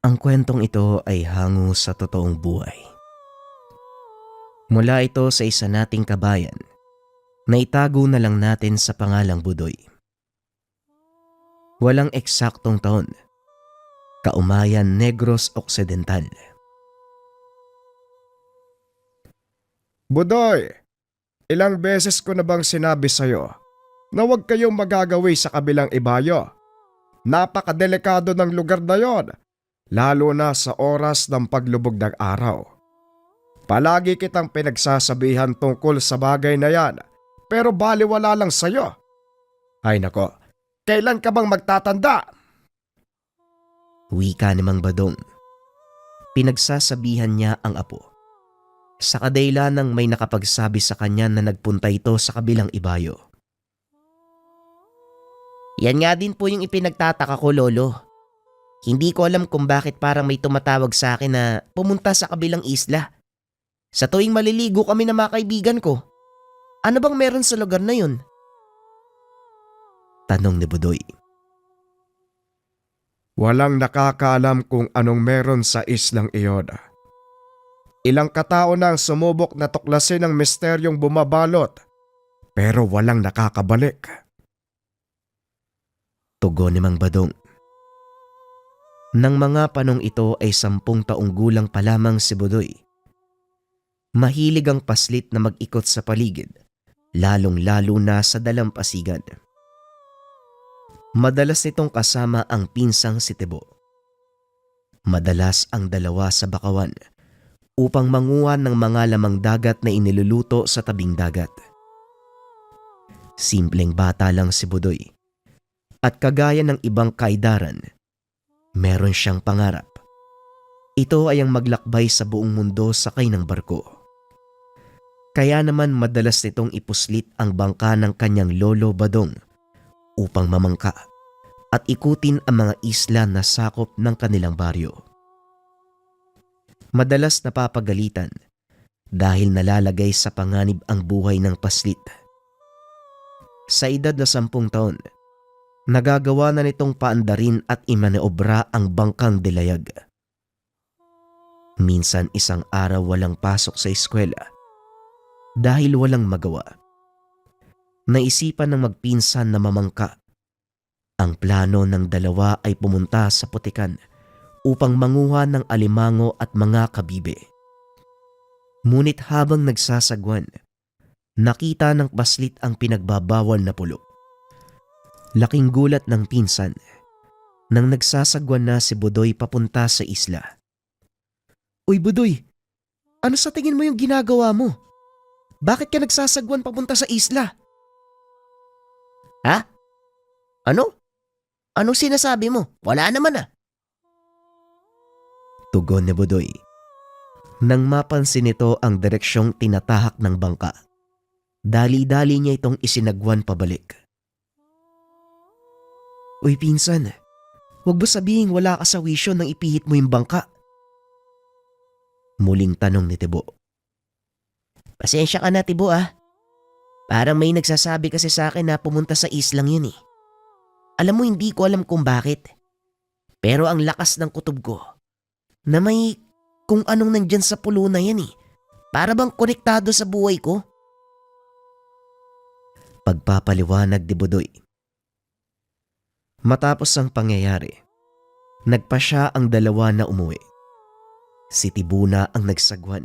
Ang kwentong ito ay hango sa totoong buhay. Mula ito sa isa nating kabayan na itago na lang natin sa pangalang Budoy. Walang eksaktong taon, Kaumayan Negros Occidental. Budoy, ilang beses ko na bang sinabi sa'yo na huwag kayong magagawi sa kabilang ibayo? Napakadelikado ng lugar na yon, lalo na sa oras ng paglubog ng araw. Palagi kitang pinagsasabihan tungkol sa bagay na yan, pero baliwala lang sa'yo. Ay nako, kailan ka bang magtatanda? Wika ni Mang Badong. Pinagsasabihan niya ang apo. Sa kadahilan ng may nakapagsabi sa kanya na nagpunta ito sa kabilang ibayo. Yan nga din po yung ipinagtataka ko, Lolo. Hindi ko alam kung bakit parang may tumatawag sa akin na pumunta sa kabilang isla. Sa tuwing maliligo kami ng mga kaibigan ko. Ano bang meron sa lugar na yun? Tanong ni Budoy. Walang nakakaalam kung anong meron sa islang iyon. Ilang katao na ang sumubok na tuklasin ang misteryong bumabalot, pero walang nakakabalik. Tugon ni Mang Badong. Nang mga panong ito ay 10 taong gulang pa lamang si Budoy. Mahilig ang paslit na mag-ikot sa paligid, lalong-lalo na sa dalampasigan. Madalas nitong kasama ang pinsang si Tibo. Madalas ang dalawa sa bakawan upang manguha ng mga lamang dagat na iniluluto sa tabing dagat. Simpleng bata lang si Budoy. At kagaya ng ibang kaidaran, meron siyang pangarap. Ito ay ang maglakbay sa buong mundo sakay ng barko. Kaya naman madalas nitong ipuslit ang bangka ng kanyang lolo Badong upang mamangka at ikutin ang mga isla na sakop ng kanilang baryo. Madalas napapagalitan dahil nalalagay sa panganib ang buhay ng paslit. Sa edad na 10 taon, nagagawa na nitong paandarin at imaneobra ang bangkang dilayag. Minsan isang araw walang pasok sa eskwela dahil walang magawa. Naisipan ng magpinsan na mamangka. Ang plano ng dalawa ay pumunta sa putikan upang manguha ng alimango at mga kabibe. Ngunit habang nagsasagwan, nakita ng paslit ang pinagbabawal na pulo. Laking gulat ng pinsan nang nagsasagwan na si Budoy papunta sa isla. Uy Budoy, ano sa tingin mo yung ginagawa mo? Bakit ka nagsasagwan papunta sa isla? Ha? Ano? Anong sinasabi mo? Wala naman ah. Tugon ni Budoy. Nang mapansin nito ang direksyong tinatahak ng bangka, dali-dali niya itong isinagwan pabalik. Uy pinsan, huwag ba sabihing wala ka sa wisyo nang ipihit mo yung bangka? Muling tanong ni Tibo. Pasensya ka na Tibo ah. Parang may nagsasabi kasi sa akin na pumunta sa islang yun eh. Alam mo hindi ko alam kung bakit. Pero ang lakas ng kutob ko na may kung anong nandyan sa pulo na yan eh. Para bang konektado sa buhay ko? Pagpapaliwanag ni Budoy. Matapos ang pangyayari, nagpa siya ang dalawa na umuwi. Si Tibuna ang nagsagwan.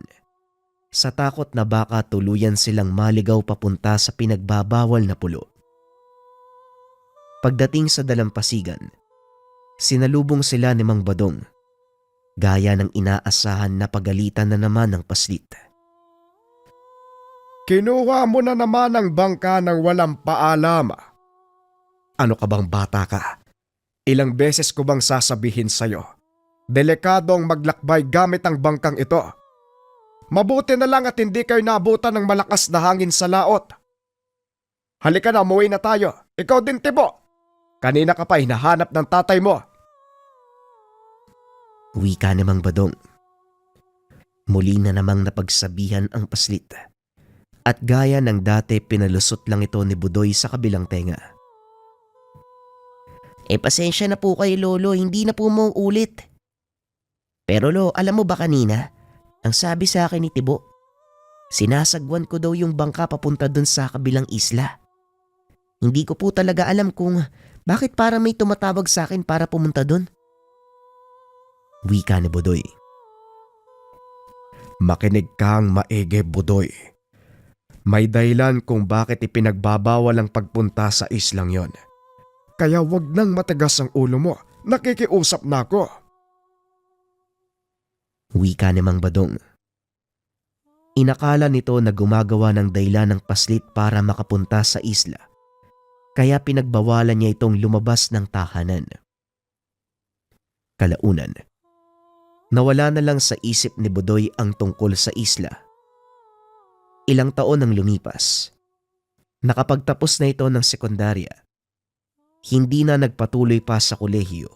Sa takot na baka tuluyan silang maligaw papunta sa pinagbabawal na pulo. Pagdating sa dalampasigan, sinalubong sila ni Mang Badong. Gaya ng inaasahan na pagalitan na naman ng paslit. Kinuha mo na naman ang bangka ng walang paalam. Ano ka bang bata ka? Ilang beses ko bang sasabihin sa'yo? Delikado ang maglakbay gamit ang bangkang ito. Mabuti na lang at hindi kayo naabutan ng malakas na hangin sa laot. Halika na, umuwi na tayo. Ikaw din, Tibo. Kanina ka pa hinahanap ng tatay mo. Wika ni Mang Badong. Muli na namang napagsabihan ang paslit. At gaya ng dati pinalusot lang ito ni Budoy sa kabilang tenga. Pasensya na po kayo Lolo, hindi na po mauulit. Pero lo, alam mo ba kanina, ang sabi sa akin ni Tibo, sinasagwan ko daw yung bangka papunta dun sa kabilang isla. Hindi ko po talaga alam kung bakit para may tumatawag sa akin para pumunta dun. Wika ni Budoy. Makinig kang maigi, Budoy. May dahilan kung bakit ipinagbabawal ang pagpunta sa islang yon. Kaya wag nang matigas ang ulo mo. Nakikiusap na ako. Wika ni Mang Badong. Inakala nito na gumagawa ng dahilan ng paslit para makapunta sa isla. Kaya pinagbawalan niya itong lumabas ng tahanan. Kalaunan, nawala na lang sa isip ni Budoy ang tungkol sa isla. Ilang taon ang lumipas. Nakapagtapos na ito ng sekundarya. Hindi na nagpatuloy pa sa kolehiyo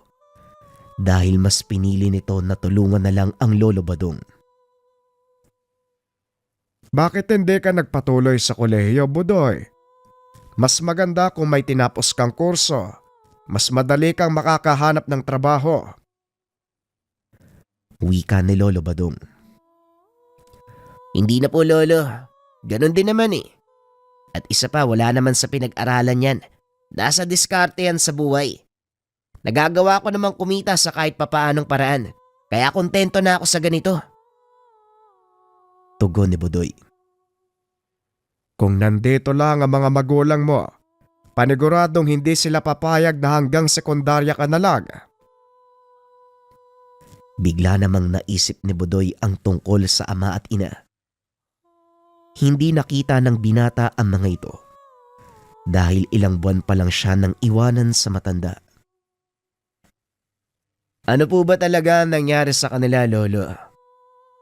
dahil mas pinili nito na tulungan na lang ang Lolo Badong. Bakit hindi ka nagpatuloy sa kolehiyo, Budoy? Mas maganda kung may tinapos kang kurso. Mas madali kang makakahanap ng trabaho. Wika ni Lolo Badong. Hindi na po, Lolo. Ganon din naman eh. At isa pa, wala naman sa pinag-aralan yan. Nasa diskarte yan sa buhay. Nagagawa ko namang kumita sa kahit papaanong paraan. Kaya kontento na ako sa ganito. Tugon ni Budoy. Kung nandito lang ang mga magulang mo, paniguradong hindi sila papayag na hanggang sekundarya ka na lang. Bigla namang naisip ni Budoy ang tungkol sa ama at ina. Hindi nakita ng binata ang mga ito dahil ilang buwan pa lang siya nang iwanan sa matanda. Ano po ba talaga ang nangyari sa kanila, Lolo?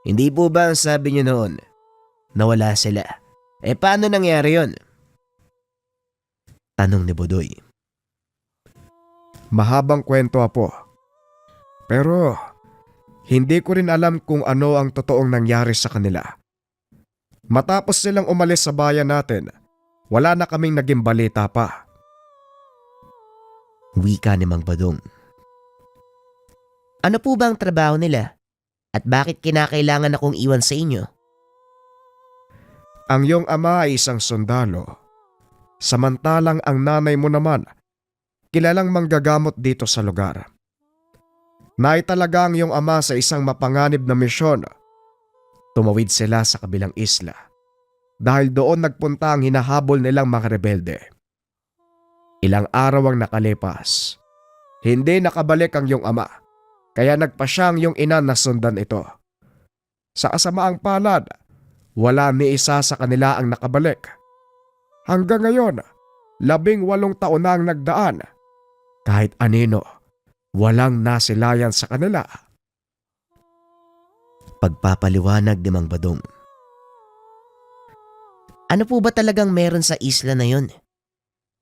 Hindi po ba ang sabi niyo noon? Nawala sila. Paano nangyari yon? Tanong ni Budoy. Mahabang kwento, Apo. Pero hindi ko rin alam kung ano ang totoong nangyari sa kanila. Matapos silang umalis sa bayan natin, wala na kaming naging balita pa. Wika ni Mang Badong. Ano po ba ang trabaho nila? At bakit kinakailangan akong iwan sa inyo? Ang iyong ama ay isang sundalo. Samantalang ang nanay mo naman, kilalang manggagamot dito sa lugar. Naitalaga ang iyong ama sa isang mapanganib na misyon. Tumawid sila sa kabilang isla dahil doon nagpunta ang hinahabol nilang mga rebelde. Ilang araw ang nakalipas. Hindi nakabalik ang iyong ama, kaya nagpa siya ang iyong ina na sundan ito. Sa kasamaang palad, wala ni isa sa kanila ang nakabalik. Hanggang ngayon, 18 taon na ang nagdaan. Kahit anino, walang nasilayan sa kanila. Pagpapaliwanag ni Mang Badong. Ano po ba talagang meron sa isla na yon?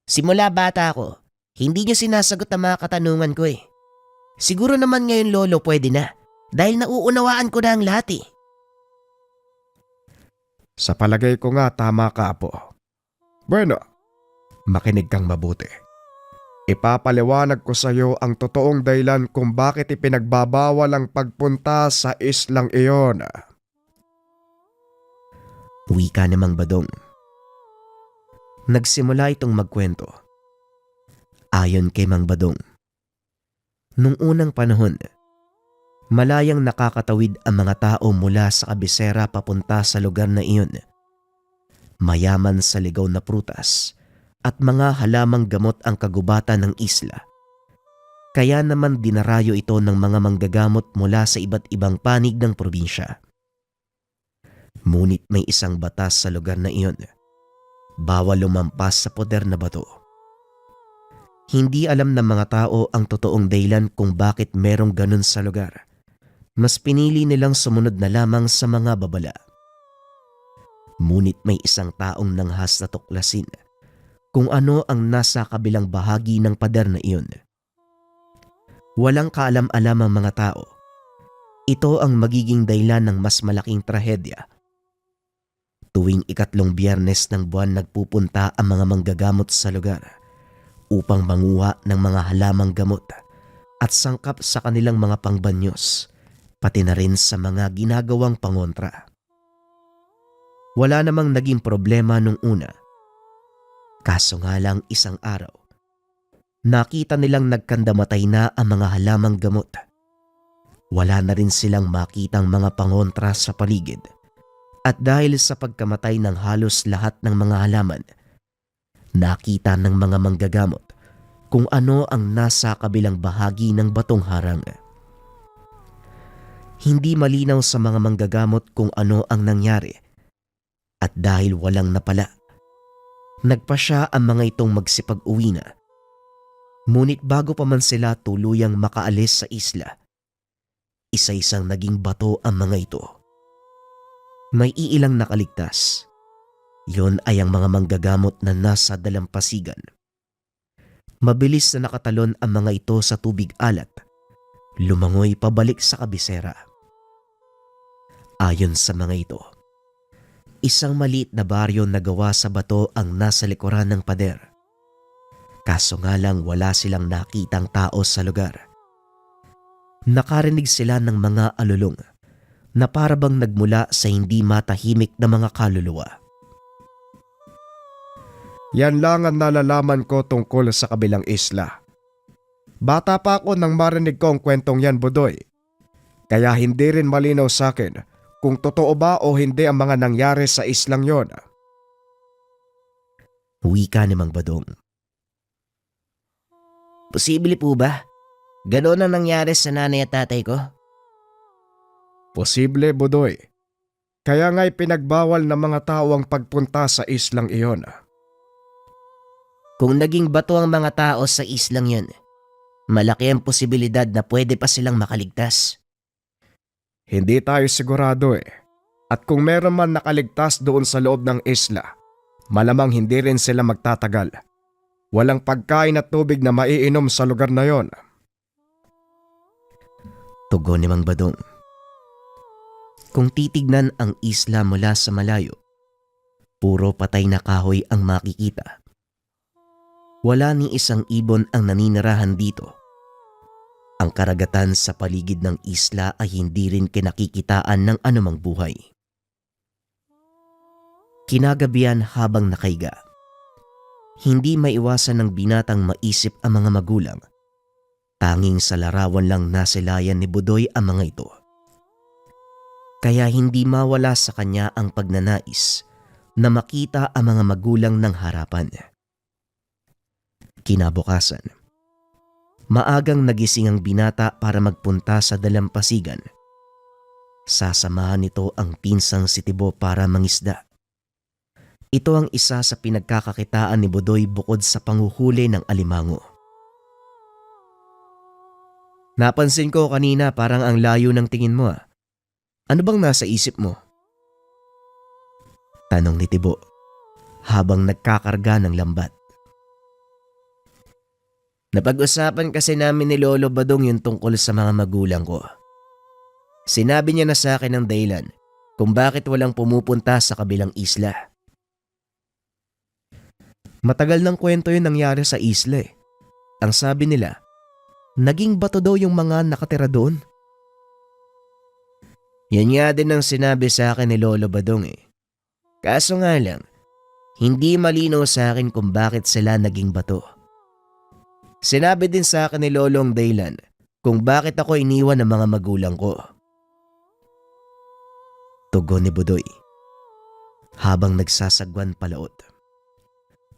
Simula bata ako, hindi niyo sinasagot ang mga katanungan ko eh. Siguro naman ngayon, Lolo, pwede na. Dahil nauunawaan ko na ang lahat eh. Sa palagay ko nga tama ka, Apo. Bueno, makinig kang mabuti. Ipapaliwanag ko sa iyo ang totoong dahilan kung bakit ipinagbabawal ang pagpunta sa islang iyon. Wika ni Mang Badong. Nagsimula itong magkwento. Ayon kay Mang Badong, nung unang panahon, malayang nakakatawid ang mga tao mula sa kabisera papunta sa lugar na iyon. Mayaman sa ligaw na prutas at mga halamang gamot ang kagubatan ng isla. Kaya naman dinarayo ito ng mga manggagamot mula sa iba't ibang panig ng probinsya. Ngunit may isang batas sa lugar na iyon. Bawal lumampas sa poder na bato. Hindi alam ng mga tao ang totoong dahilan kung bakit merong ganun sa lugar. Mas pinili nilang sumunod na lamang sa mga babala. Ngunit may isang taong nanghas na tuklasin kung ano ang nasa kabilang bahagi ng pader na iyon. Walang kaalam-alam ang mga tao. Ito ang magiging dahilan ng mas malaking trahedya. Tuwing 3 Biyernes ng buwan nagpupunta ang mga manggagamot sa lugar upang manguha ng mga halamang gamot at sangkap sa kanilang mga pangbanyos pati na rin sa mga ginagawang pangontra. Wala namang naging problema nung una. Kaso nga lang isang araw, nakita nilang nagkandamatay na ang mga halamang gamot. Wala na rin silang makitang mga pangontra sa paligid. At dahil sa pagkamatay ng halos lahat ng mga halaman, nakita ng mga manggagamot kung ano ang nasa kabilang bahagi ng batong harang. Hindi malinaw sa mga manggagamot kung ano ang nangyari. At dahil walang napala, nagpasya ang mga itong magsipag-uwi na. Ngunit bago pa man sila tuluyang makaalis sa isla, isa-isang naging bato ang mga ito. May iilang nakaligtas. Yon ay ang mga manggagamot na nasa dalampasigan. Mabilis na nakatalon ang mga ito sa tubig alat. Lumangoy pabalik sa kabisera. Ayon sa mga ito, isang maliit na baryo na gawa sa bato ang nasa likuran ng pader. Kaso nga lang wala silang nakitang tao sa lugar. Nakarinig sila ng mga alulong na parabang nagmula sa hindi matahimik na mga kaluluwa. Yan lang ang nalalaman ko tungkol sa kabilang isla. Bata pa ako nang marinig ko ang kwentong yan, Budoy. Kaya hindi rin malinaw sa akin kung totoo ba o hindi ang mga nangyari sa islang yon. Wika ni Mang Badong. Posible po ba? Ganoon ang nangyari sa nanay at tatay ko? Posible, Budoy. Kaya nga'y pinagbawal ng mga tao ang pagpunta sa islang iyon. Kung naging bato ang mga tao sa islang yun, malaki ang posibilidad na pwede pa silang makaligtas. Hindi tayo sigurado At kung meron man nakaligtas doon sa loob ng isla, malamang hindi rin sila magtatagal. Walang pagkain at tubig na maiinom sa lugar na yon. Tugon ni Mang Badong. Kung titignan ang isla mula sa malayo, puro patay na kahoy ang makikita. Wala ni isang ibon ang naninirahan dito. Ang karagatan sa paligid ng isla ay hindi rin kinakikitaan ng anumang buhay. Kinagabihan habang nakaiga, hindi maiwasan ng binatang maisip ang mga magulang. Tanging sa larawan lang nasilayan ni Budoy ang mga ito. Kaya hindi mawala sa kanya ang pagnanais na makita ang mga magulang ng harapan. Kinabukasan, maagang nagising ang binata para magpunta sa dalampasigan. Sasamahan nito ang pinsang si Tibo para mangisda. Ito ang isa sa pinagkakakitaan ni Budoy bukod sa panghuhuli ng alimango. Napansin ko kanina parang ang layo ng tingin mo . Ano bang nasa isip mo? Tanong ni Tibo habang nagkakarga ng lambat. Napag-usapan kasi namin ni Lolo Badong yung tungkol sa mga magulang ko. Sinabi niya na sa akin ang dahilan kung bakit walang pumupunta sa kabilang isla. Matagal ng kwento yun nangyari sa isla . Ang sabi nila, naging bato daw yung mga nakatira doon. Yan nga din ang sinabi sa akin ni Lolo Badong . Kaso nga lang, hindi malinaw sa akin kung bakit sila naging bato. Sinabi din sa akin ni Lolo ang dahilan kung bakit ako iniwan ng mga magulang ko. Tugon ni Budoy habang nagsasagwan palaot.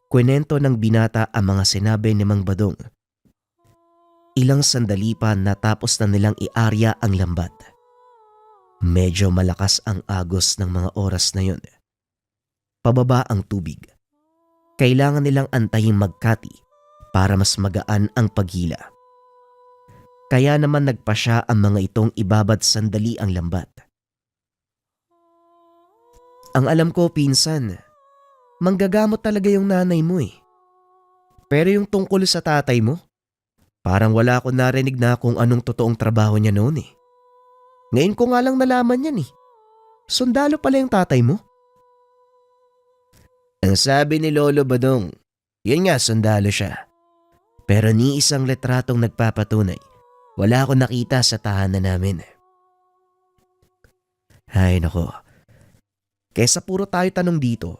Kwento ng binata ang mga sinabi ni Mang Badong. Ilang sandali pa natapos na nilang iarya ang lambat. Medyo malakas ang agos ng mga oras na yun. Pababa ang tubig. Kailangan nilang antayin magkati para mas magaan ang paghila. Kaya naman nagpasya ang mga itong ibabad sandali ang lambat. Ang alam ko, pinsan, manggagamot talaga yung nanay mo . Pero yung tungkol sa tatay mo, parang wala akong narinig na kung anong totoong trabaho niya noon . Ngayon ko nga lang nalaman yan . Sundalo pala yung tatay mo. Ang sabi ni Lolo Badong, yun nga, sundalo siya. Pero ni isang letratong nagpapatunay, wala akong nakita sa tahanan namin. Ay nako, kesa puro tayo tanong dito,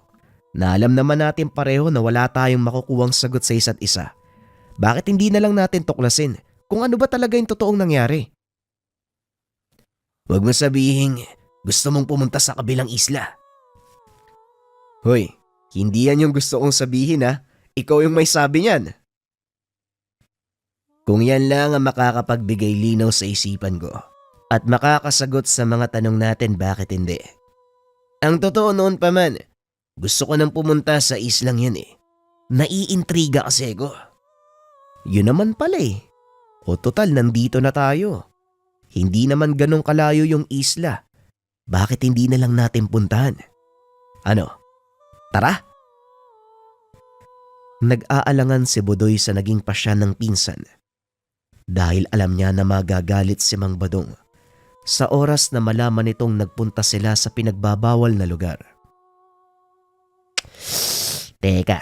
na alam naman natin pareho na wala tayong makukuhang sagot sa isa't isa. Bakit hindi na lang natin tuklasin kung ano ba talaga yung totoong nangyari? Huwag mo sabihin gusto mong pumunta sa kabilang isla. Hoy, hindi yan yung gusto kong sabihin ha. Ikaw yung may sabi niyan. Kung yan lang ang makakapagbigay linaw sa isipan ko at makakasagot sa mga tanong natin, bakit hindi? Ang totoo noon pa man, gusto ko nang pumunta sa islang yan eh. Naiintriga kasi ko. Yun naman pala eh. O total, nandito na tayo. Hindi naman ganong kalayo yung isla. Bakit hindi na lang natin puntahan? Ano? Tara? Nag-aalangan si Budoy sa naging pasya ng pinsan dahil alam niya na magagalit si Mang Badong sa oras na malaman nitong nagpunta sila sa pinagbabawal na lugar. Teka,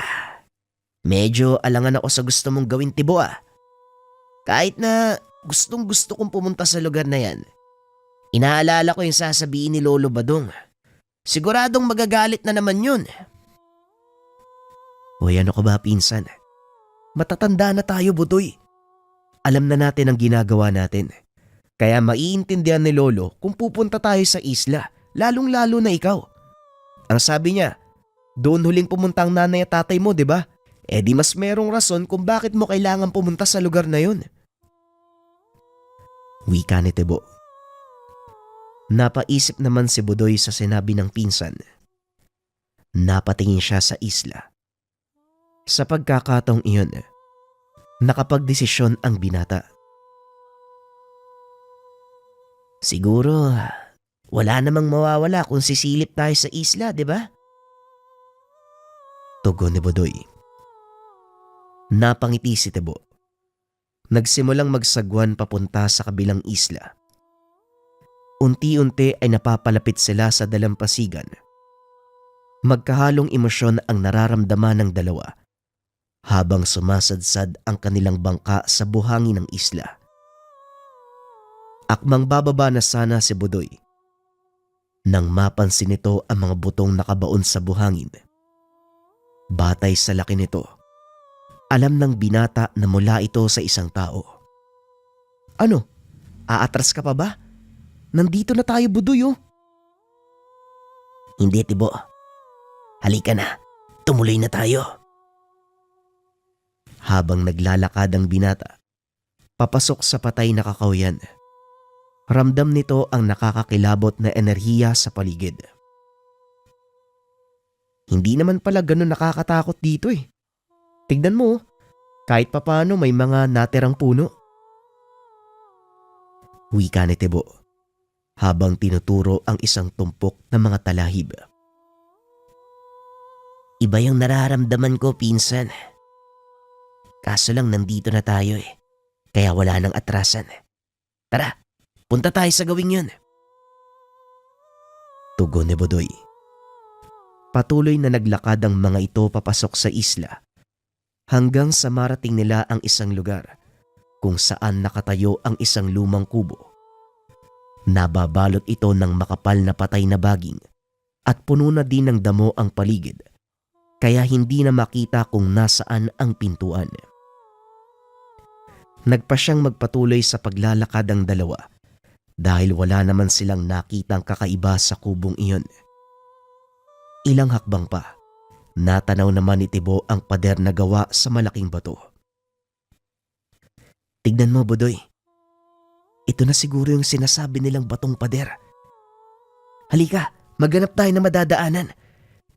medyo alangan ako sa gusto mong gawin, Tibo ah. Kahit na gustong gusto kong pumunta sa lugar na yan, inaalala ko yung sasabihin ni Lolo Badong. Siguradong magagalit na naman yun. Uy, ano ka ba pinsan? Matatanda na tayo, Budoy. Alam na natin ang ginagawa natin. Kaya maiintindihan ni Lolo kung pupunta tayo sa isla, lalong-lalo na ikaw. Ang sabi niya, doon huling pumunta ang nanay at tatay mo, di ba? Eh di mas merong rason kung bakit mo kailangan pumunta sa lugar na yun. Wika ni Tibo. Napaisip naman si Budoy sa sinabi ng pinsan. Napatingin siya sa isla. Sa pagkakataong iyon, nakapagdesisyon ang binata. Siguro, wala namang mawawala kung sisilip tayo sa isla, di ba? Tugon ni Budoy. Napangiti si Tibo. Nagsimulang magsagwan papunta sa kabilang isla. Unti-unti ay napapalapit sila sa dalampasigan. Magkahalong emosyon ang nararamdaman ng dalawa habang sumasadsad ang kanilang bangka sa buhangin ng isla. Akmang bababa na sana si Budoy nang mapansin nito ang mga butong nakabaon sa buhangin. Batay sa laki nito, alam ng binata na mula ito sa isang tao. Ano? Aatras ka pa ba? Nandito na tayo, Budoy oh. Hindi, Tibo. Halika na. Tumuloy na tayo. Habang naglalakad ang binata, papasok sa patay na kakawyan, ramdam nito ang nakakakilabot na enerhiya sa paligid. Hindi naman pala ganun nakakatakot dito eh. Tignan mo, kahit papano may mga natirang puno. Wika ni Tibo habang tinuturo ang isang tumpok ng mga talahib. Iba yung nararamdaman ko, pinsan. Kaso lang nandito na tayo eh, kaya wala nang atrasan. Tara, punta tayo sa gawing yun. Tugon ni Budoy. Patuloy na naglakad ang mga ito papasok sa isla hanggang sa marating nila ang isang lugar kung saan nakatayo ang isang lumang kubo. Nababalot ito ng makapal na patay na baging at puno na din ng damo ang paligid, kaya hindi na makita kung nasaan ang pintuan. Nagpa siyang magpatuloy sa paglalakad ang dalawa dahil wala naman silang nakitang kakaiba sa kubong iyon. Ilang hakbang pa, natanaw naman ni Tibo ang pader na gawa sa malaking bato. Tignan mo, Budoy. Ito na siguro yung sinasabi nilang batong pader. Halika, maghanap tayo na madadaanan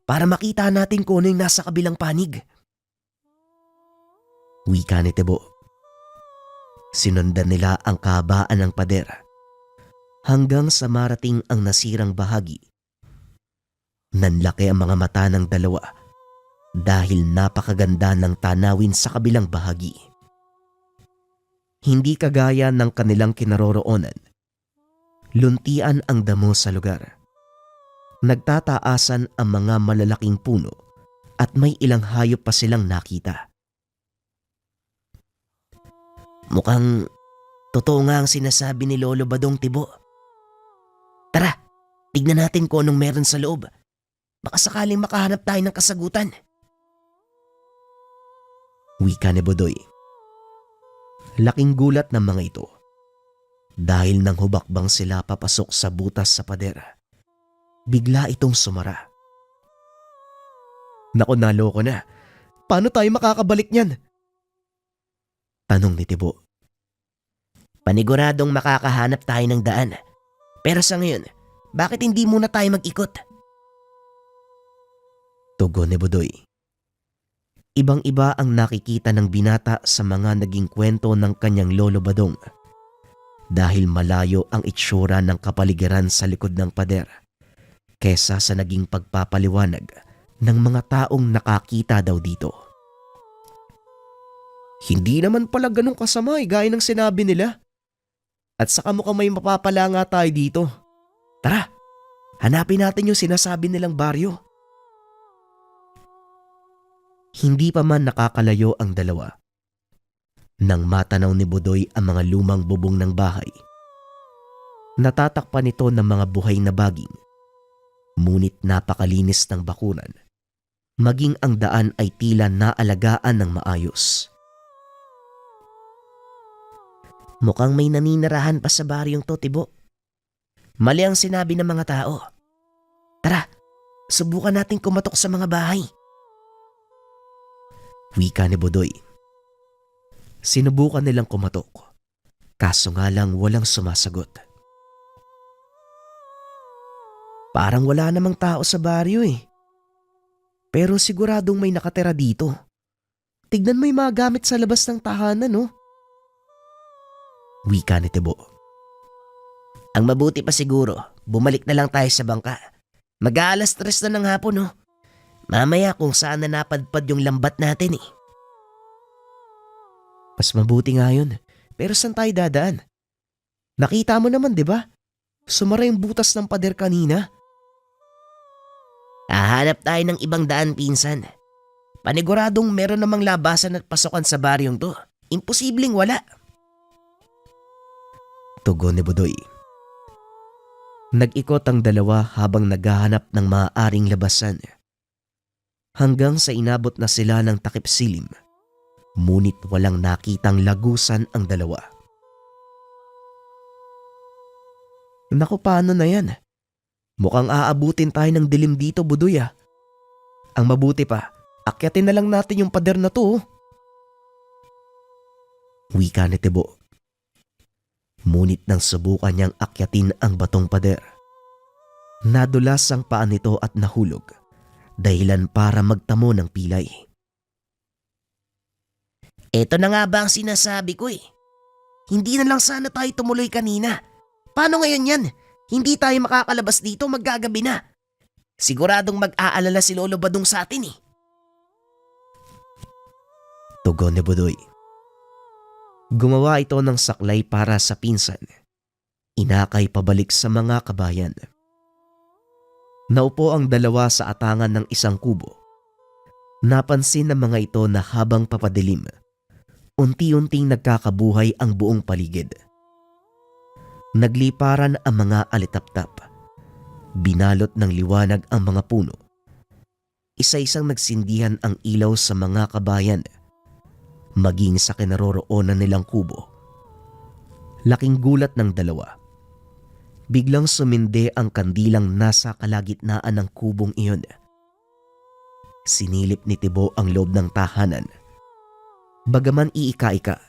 para makita natin kung ano yung nasa kabilang panig. Wika ni Tibo. Sinundan nila ang kahabaan ng pader hanggang sa marating ang nasirang bahagi. Nanlaki ang mga mata ng dalawa dahil napakaganda ng tanawin sa kabilang bahagi. Hindi kagaya ng kanilang kinaroroonan. Luntian ang damo sa lugar. Nagtataasan ang mga malalaking puno at may ilang hayop pa silang nakita. Mukhang totoo nga ang sinasabi ni Lolo Badong, Tibo. Tara, Tignan natin kung anong meron sa loob. Baka sakaling makahanap tayo ng kasagutan. Wika ni Budoy. Laking gulat ng mga ito. Dahil nang hubakbang sila papasok sa butas sa pader, bigla itong sumara. Naku, naloko na. Paano tayo makakabalik niyan? Tanong ni Tibo. Paniguradong makakahanap tayo ng daan. Pero sa ngayon, bakit hindi muna tayo mag-ikot? Tugon ni Budoy. Ibang-iba ang nakikita ng binata sa mga naging kwento ng kanyang lolo Badong. Dahil malayo ang itsura ng kapaligiran sa likod ng pader kesa sa naging pagpapaliwanag ng mga taong nakakita daw dito. Hindi naman pala ganun kasama gaya ng sinabi nila. At saka mukhang may mapapala nga tayo dito. Tara, hanapin natin yung sinasabi nilang baryo. Hindi pa man nakakalayo ang dalawa nang matanaw ni Budoy ang mga lumang bubong ng bahay. Natatakpan ito ng mga buhay na baging, ngunit napakalinis ng bakuran. Maging ang daan ay tila naalagaan ng maayos. Mukhang may naninirahan pa sa baryong to, Tibo. Mali ang sinabi ng mga tao. Tara, subukan natin kumatok sa mga bahay. Wika ni Budoy. Sinubukan nilang kumatok, kaso nga lang walang sumasagot. Parang wala namang tao sa baryo eh. Pero siguradong may nakatira dito. Tignan mo yung mga gamit sa labas ng tahanan, no? Wika ni Tibo. Ang mabuti pa siguro, bumalik na lang tayo sa bangka. Mag-aalas 3 na ng hapon, no? Mamaya kung saan na napadpad yung lambat natin eh. Mas mabuti nga yun. Pero saan tayo dadaan? Nakita mo naman, di ba? Sumara yung butas ng pader kanina. Hahanap tayo ng ibang daan, pinsan. Paniguradong meron namang labasan at pasokan sa baryong to. Imposibleng wala. Tugon ni Budoy. Nag-ikot ang dalawa habang naghahanap ng maaaring labasan. Hanggang sa inabot na sila ng takip silim. Ngunit walang nakitang lagusan ang dalawa. Naku, paano na yan? Mukhang aabutin tayo ng dilim dito, Budoy ah. Ang mabuti pa, akyatin na lang natin yung pader na to. Wika ni Tibo. Ngunit nang subukan niyang akyatin ang batong pader, nadulas ang paa nito at nahulog, dahilan para magtamo ng pilay. Eto na nga ba ang sinasabi ko eh. Hindi na lang sana tayo tumuloy kanina. Paano ngayon yan? Hindi tayo makakalabas dito, maggagabi na. Siguradong mag-aalala si Lolo Badong sa atin eh. Tugon ni Budoy. Gumawa ito ng saklay para sa pinsan. Inakay pabalik sa mga kabayan. Naupo ang dalawa sa atangan ng isang kubo. Napansin ng mga ito na habang papadilim, unti-unting nagkakabuhay ang buong paligid. Nagliparan ang mga alitaptap. Binalot ng liwanag ang mga puno. Isa-isang nagsindihan ang ilaw sa mga kabayan, maging sa kinaroroonan nilang kubo. Laking gulat ng dalawa. Biglang sumindi ang kandilang nasa kalagitnaan ng kubong iyon. Sinilip ni Tibo ang loob ng tahanan. Bagaman iika-ika,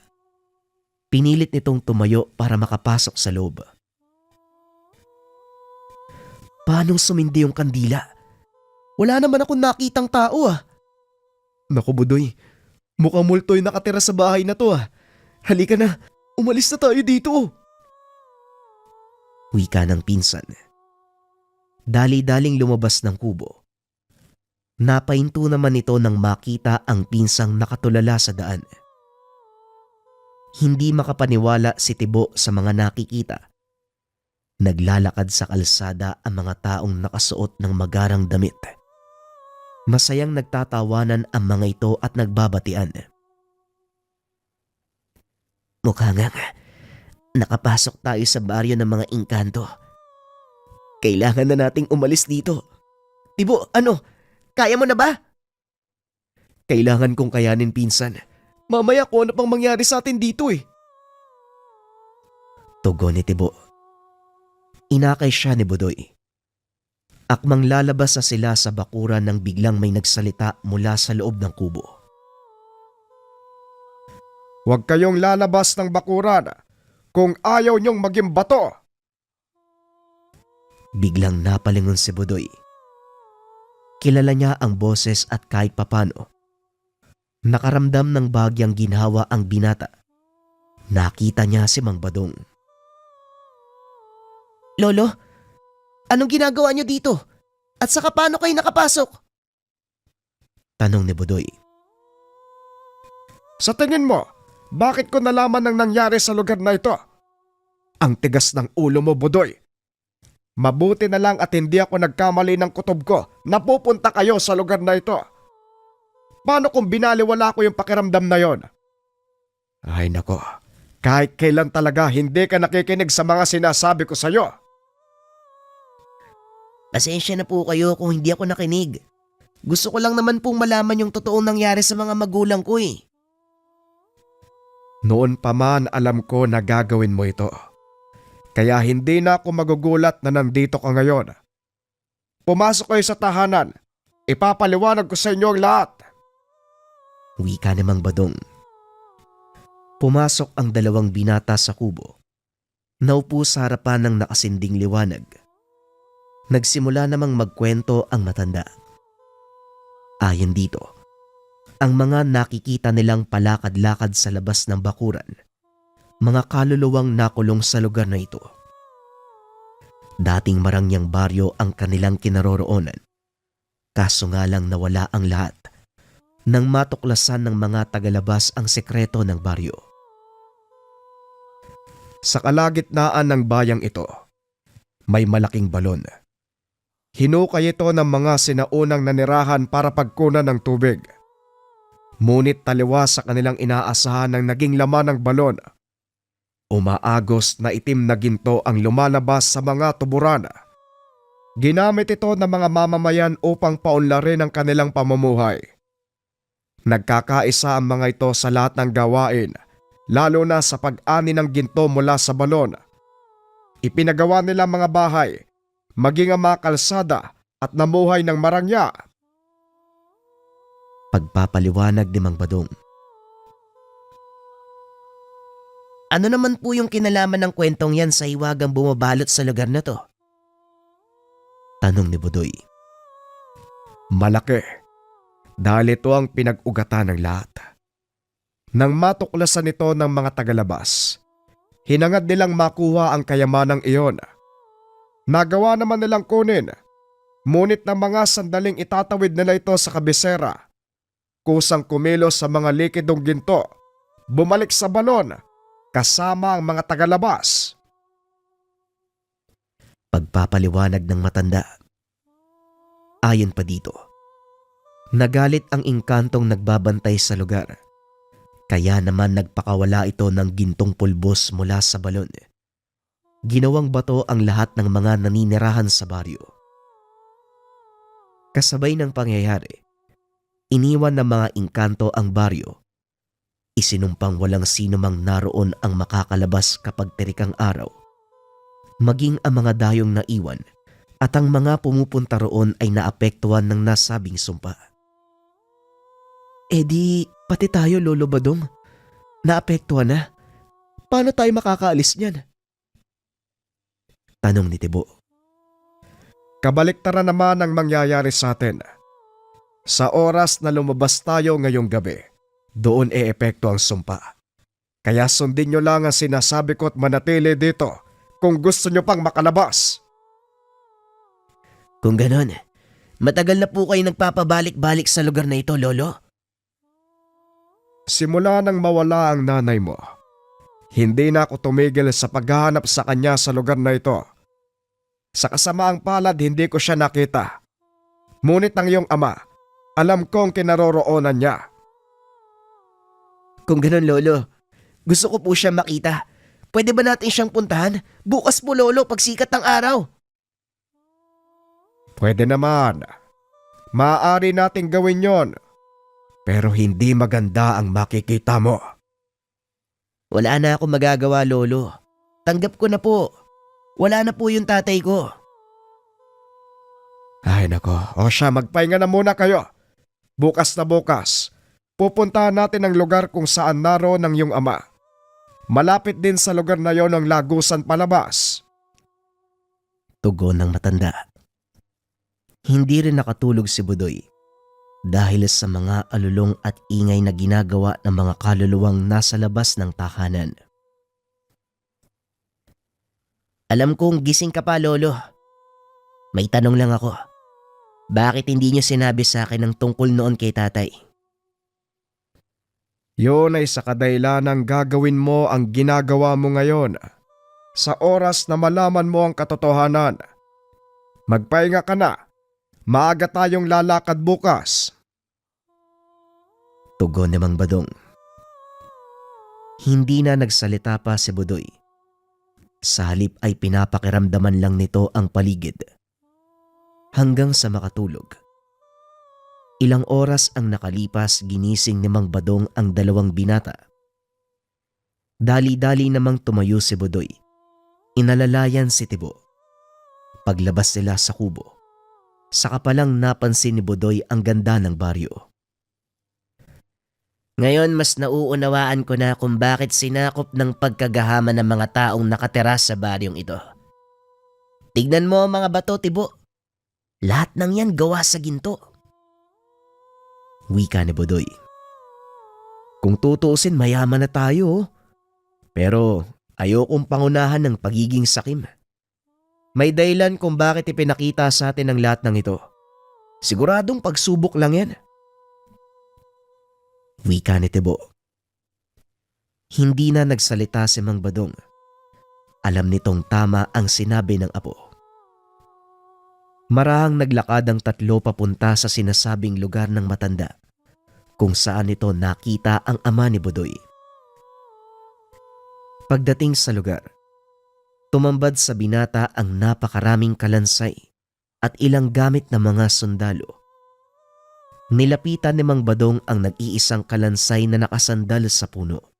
pinilit nitong tumayo para makapasok sa loob. Paano sumindi yung kandila? Wala naman akong nakitang tao ah. Naku, Budoy, mukhang multo'y nakatira sa bahay na to ah. Halika na, umalis na tayo dito. Wika ng pinsan. Dali-daling lumabas ng kubo. Napahinto naman ito nang makita ang pinsang nakatulala sa daan. Hindi makapaniwala si Tibo sa mga nakikita. Naglalakad sa kalsada ang mga taong nakasuot ng magarang damit. Masayang nagtatawanan ang mga ito at nagbabatian. Mukha nga, nakapasok tayo sa baryo ng mga engkanto. Kailangan na nating umalis dito. Tibo, ano? Kaya mo na ba? Kailangan kong kayanin, pinsan. Mamaya kung ano pang mangyari sa atin dito eh. Tugon ni Tibo. Inakay siya ni Budoy. Akmang lalabas na sila sa bakuran nang biglang may nagsalita mula sa loob ng kubo. Huwag kayong lalabas ng bakuran kung ayaw niyong maging bato. Biglang napalingon si Budoy. Kilala niya ang boses at kahit papano. Nakaramdam ng bagyang ginhawa ang binata. Nakita niya si Mang Badong. Lolo, anong ginagawa niyo dito? At saka paano kayo nakapasok? Tanong ni Budoy. Sa tingin mo, bakit ko nalaman ang nangyari sa lugar na ito? Ang tigas ng ulo mo, Budoy. Mabuti na lang at hindi ako nagkamali ng kutob ko na pupunta kayo sa lugar na ito. Paano kung binaliwala ko yung pakiramdam na yon? Ay nako, kahit kailan talaga hindi ka nakikinig sa mga sinasabi ko sa'yo. Pasensya na po kayo kung hindi ako nakinig. Gusto ko lang naman pong malaman yung totoong nangyari sa mga magulang ko eh. Noon pa man alam ko na gagawin mo ito. Kaya hindi na ako magugulat na nandito ka ngayon. Pumasok kayo sa tahanan. Ipapaliwanag ko sa inyo ang lahat. Wika ni Mang Badong. Pumasok ang dalawang binata sa kubo. Naupo sa harapan ng nakasinding liwanag. Nagsimula namang magkwento ang matanda. Ayon dito, ang mga nakikita nilang palakad-lakad sa labas ng bakuran, mga kaluluwang nakulong sa lugar na ito. Dating marangyang baryo ang kanilang kinaroroonan, kaso nga lang nawala ang lahat nang matuklasan ng mga tagalabas ang sekreto ng baryo. Sa kalagitnaan ng bayang ito, may malaking balon. Hinukay ito ng mga sinaunang nanirahan para pagkunan ng tubig. Ngunit taliwas sa kanilang inaasahan ng naging laman ng balon. Umaagos na itim na ginto ang lumalabas sa mga tuburan. Ginamit ito ng mga mamamayan upang paunlarin ang kanilang pamumuhay. Nagkakaisa ang mga ito sa lahat ng gawain, lalo na sa pag-ani ng ginto mula sa balon. Ipinagawa nila mga bahay, maging ang mga kalsada at namuhay ng marangya. Pagpapaliwanag ni Mang Badong. Ano naman po yung kinalaman ng kwentong yan sa hiwagang bumabalot sa lugar na to? Tanong ni Budoy. Malaki, dahil ito ang pinag-ugatan ng lahat. Nang matuklasan ito ng mga tagalabas, hinangad nilang makuha ang kayamanang iyon. Nagawa naman nilang kunin, ngunit ng mga sandaling itatawid nila ito sa kabisera. Kusang kumilos sa mga likidong ginto, bumalik sa balon, kasama ang mga tagalabas. Pagpapaliwanag ng matanda. Ayon pa dito, nagalit ang engkantong nagbabantay sa lugar. Kaya naman nagpakawala ito ng gintong pulbos mula sa balon. Ginawang bato ang lahat ng mga naninirahan sa baryo. Kasabay ng pangyayari, iniwan ng mga engkanto ang baryo. Isinumpang walang sino mang naroon ang makakalabas kapag terikang araw. Maging ang mga dayong naiwan at ang mga pumupunta roon ay naapektuhan ng nasabing sumpa. Eh di, pati tayo, Lolo Badong. Naapektuhan na. Paano tayo makakaalis niyan? Tanong ni Tibo. Kabaliktaran naman ang mangyayari sa atin. Sa oras na lumabas tayo ngayong gabi, doon e-epekto ang sumpa. Kaya sundin nyo lang ang sinasabi ko at manatili dito kung gusto nyo pang makalabas. Kung ganon, matagal na po kayo nagpapabalik-balik sa lugar na ito, Lolo? Simula nang mawala ang nanay mo, hindi na ako tumigil sa paghahanap sa kanya sa lugar na ito. Sa kasamaang palad hindi ko siya nakita. Ngunit ang iyong ama, alam kong kinaroroonan niya. Kung ganon, Lolo, gusto ko po siya makita. Pwede ba natin siyang puntahan? Bukas po, Lolo, pag sikat ng araw. Pwede naman. Maaari nating gawin yon. Pero hindi maganda ang makikita mo. Wala na akong magagawa, Lolo. Tanggap ko na po. Wala na po yung tatay ko. Ay nako, o siya, magpahinga na muna kayo. Bukas na bukas, pupuntahan natin ang lugar kung saan naroon ang iyong ama. Malapit din sa lugar na yon ang lagusan palabas. Tugon ng matanda. Hindi rin nakatulog si Budoy dahil sa mga alulong at ingay na ginagawa ng mga kaluluwang nasa labas ng tahanan. Alam kong gising ka pa, Lolo. May tanong lang ako. Bakit hindi niyo sinabi sa akin ang tungkol noon kay tatay? Yun ay sa kadahilanang gagawin mo ang ginagawa mo ngayon. Sa oras na malaman mo ang katotohanan. Magpahinga ka na. Maaga tayong lalakad bukas. Tugon ni Mang Badong. Hindi na nagsalita pa si Budoy. Sa halip ay pinapakiramdaman lang nito ang paligid. Hanggang sa makatulog. Ilang oras ang nakalipas, ginising ni Mang Badong ang dalawang binata. Dali-dali namang tumayo si Budoy. Inalalayan si Tibo. Paglabas nila sa kubo, saka palang napansin ni Budoy ang ganda ng baryo. Ngayon mas nauunawaan ko na kung bakit sinakop ng pagkagahama ng mga taong nakatira sa baryong ito. Tignan mo ang mga bato, Tibo. Lahat ng yan gawa sa ginto. Wika ni Budoy. Kung tutuusin, mayaman na tayo. Pero ayokong pangunahan ng pagiging sakim. May dahilan kung bakit ipinakita sa atin ang lahat ng ito. Siguradong pagsubok lang yan. Wika ni Tibo. Hindi na nagsalita si Mang Badong. Alam nitong tama ang sinabi ng apo. Marahang naglakad ang tatlo papunta sa sinasabing lugar ng matanda kung saan ito nakita ang ama ni Budoy. Pagdating sa lugar, tumambad sa binata ang napakaraming kalansay at ilang gamit na mga sundalo. Nilapitan ni Mang Badong ang nag-iisang kalansay na nakasandal sa puno.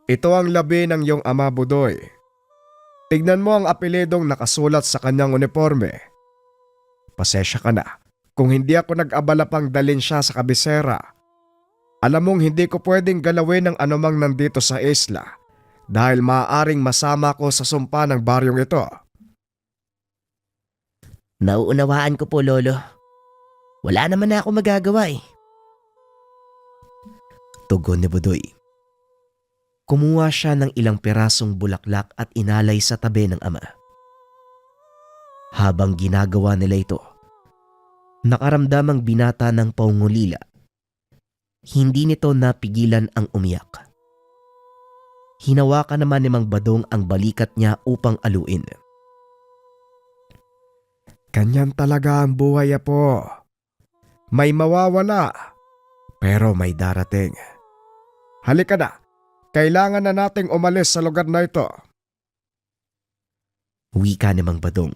Ito ang labi ng iyong ama, Budoy. Tignan mo ang apelidong nakasulat sa kanyang uniforme. Pasensya ka na kung hindi ako nag-abala pang dalin siya sa kabisera. Alam mong hindi ko pwedeng galawin ang anumang nandito sa isla dahil maaaring masama ko sa sumpa ng baryong ito. Nauunawaan ko po, Lolo. Wala naman na ako magagawa eh. Tugon ni Budoy. Kumuha siya ng ilang pirasong bulaklak at inalay sa tabi ng ama. Habang ginagawa nila ito, nakaramdam ang binata ng paungulila. Hindi nito napigilan ang umiyak. Hinawakan naman ni Mang Badong ang balikat niya upang aluin. Ganyan talaga ang buhay, apo. May mawawala, pero may darating. Halika na, kailangan na nating umalis sa lugar na ito. Wika ni Mang Badong.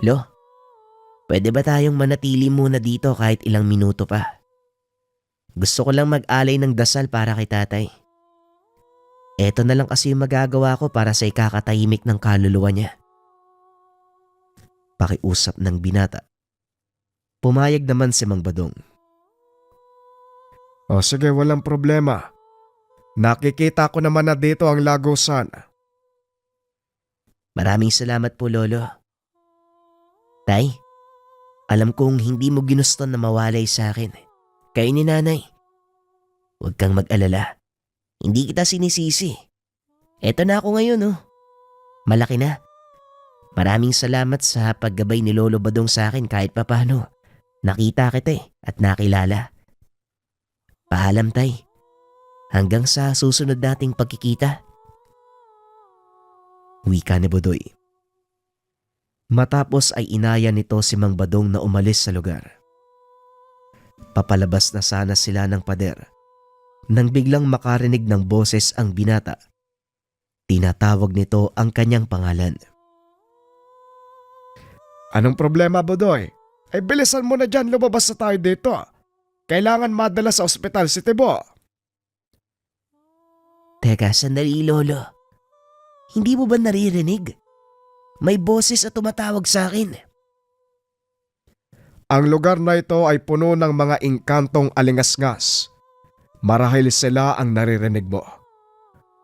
Lo, pwede ba tayong manatili muna dito kahit ilang minuto pa? Gusto ko lang mag-alay ng dasal para kay tatay. Eto na lang kasi yung magagawa ko para sa ikakatahimik ng kaluluwa niya. Pakiusap ng binata. Pumayag naman si Mang Badong. O sige, walang problema. Nakikita ko naman na dito ang lagusan. Maraming salamat po, Lolo. Tay, alam kong hindi mo ginusto na mawalay sa akin. Kayo ni nanay. Huwag kang mag-alala. Hindi kita sinisisi. Eto na ako ngayon, oh. Malaki na. Maraming salamat sa paggabay ni Lolo Badong sa akin kahit papano. Nakita kita at nakilala. Paalam, tay. Hanggang sa susunod nating pagkikita. Wika ni Budoy. Matapos ay inaya nito si Mang Badong na umalis sa lugar. Papalabas na sana sila ng pader nang biglang makarinig ng boses ang binata Tinatawag nito ang kanyang pangalan. Anong problema, Budoy? Ay bilisan mo na dyan, lumabas na tayo dito. Kailangan madala sa ospital si Tibo. Teka, sandali lolo. Hindi mo ba naririnig? May boses at tumatawag sa akin. Ang lugar na ito ay puno ng mga inkantong alingasngas. Marahil sila ang naririnig mo.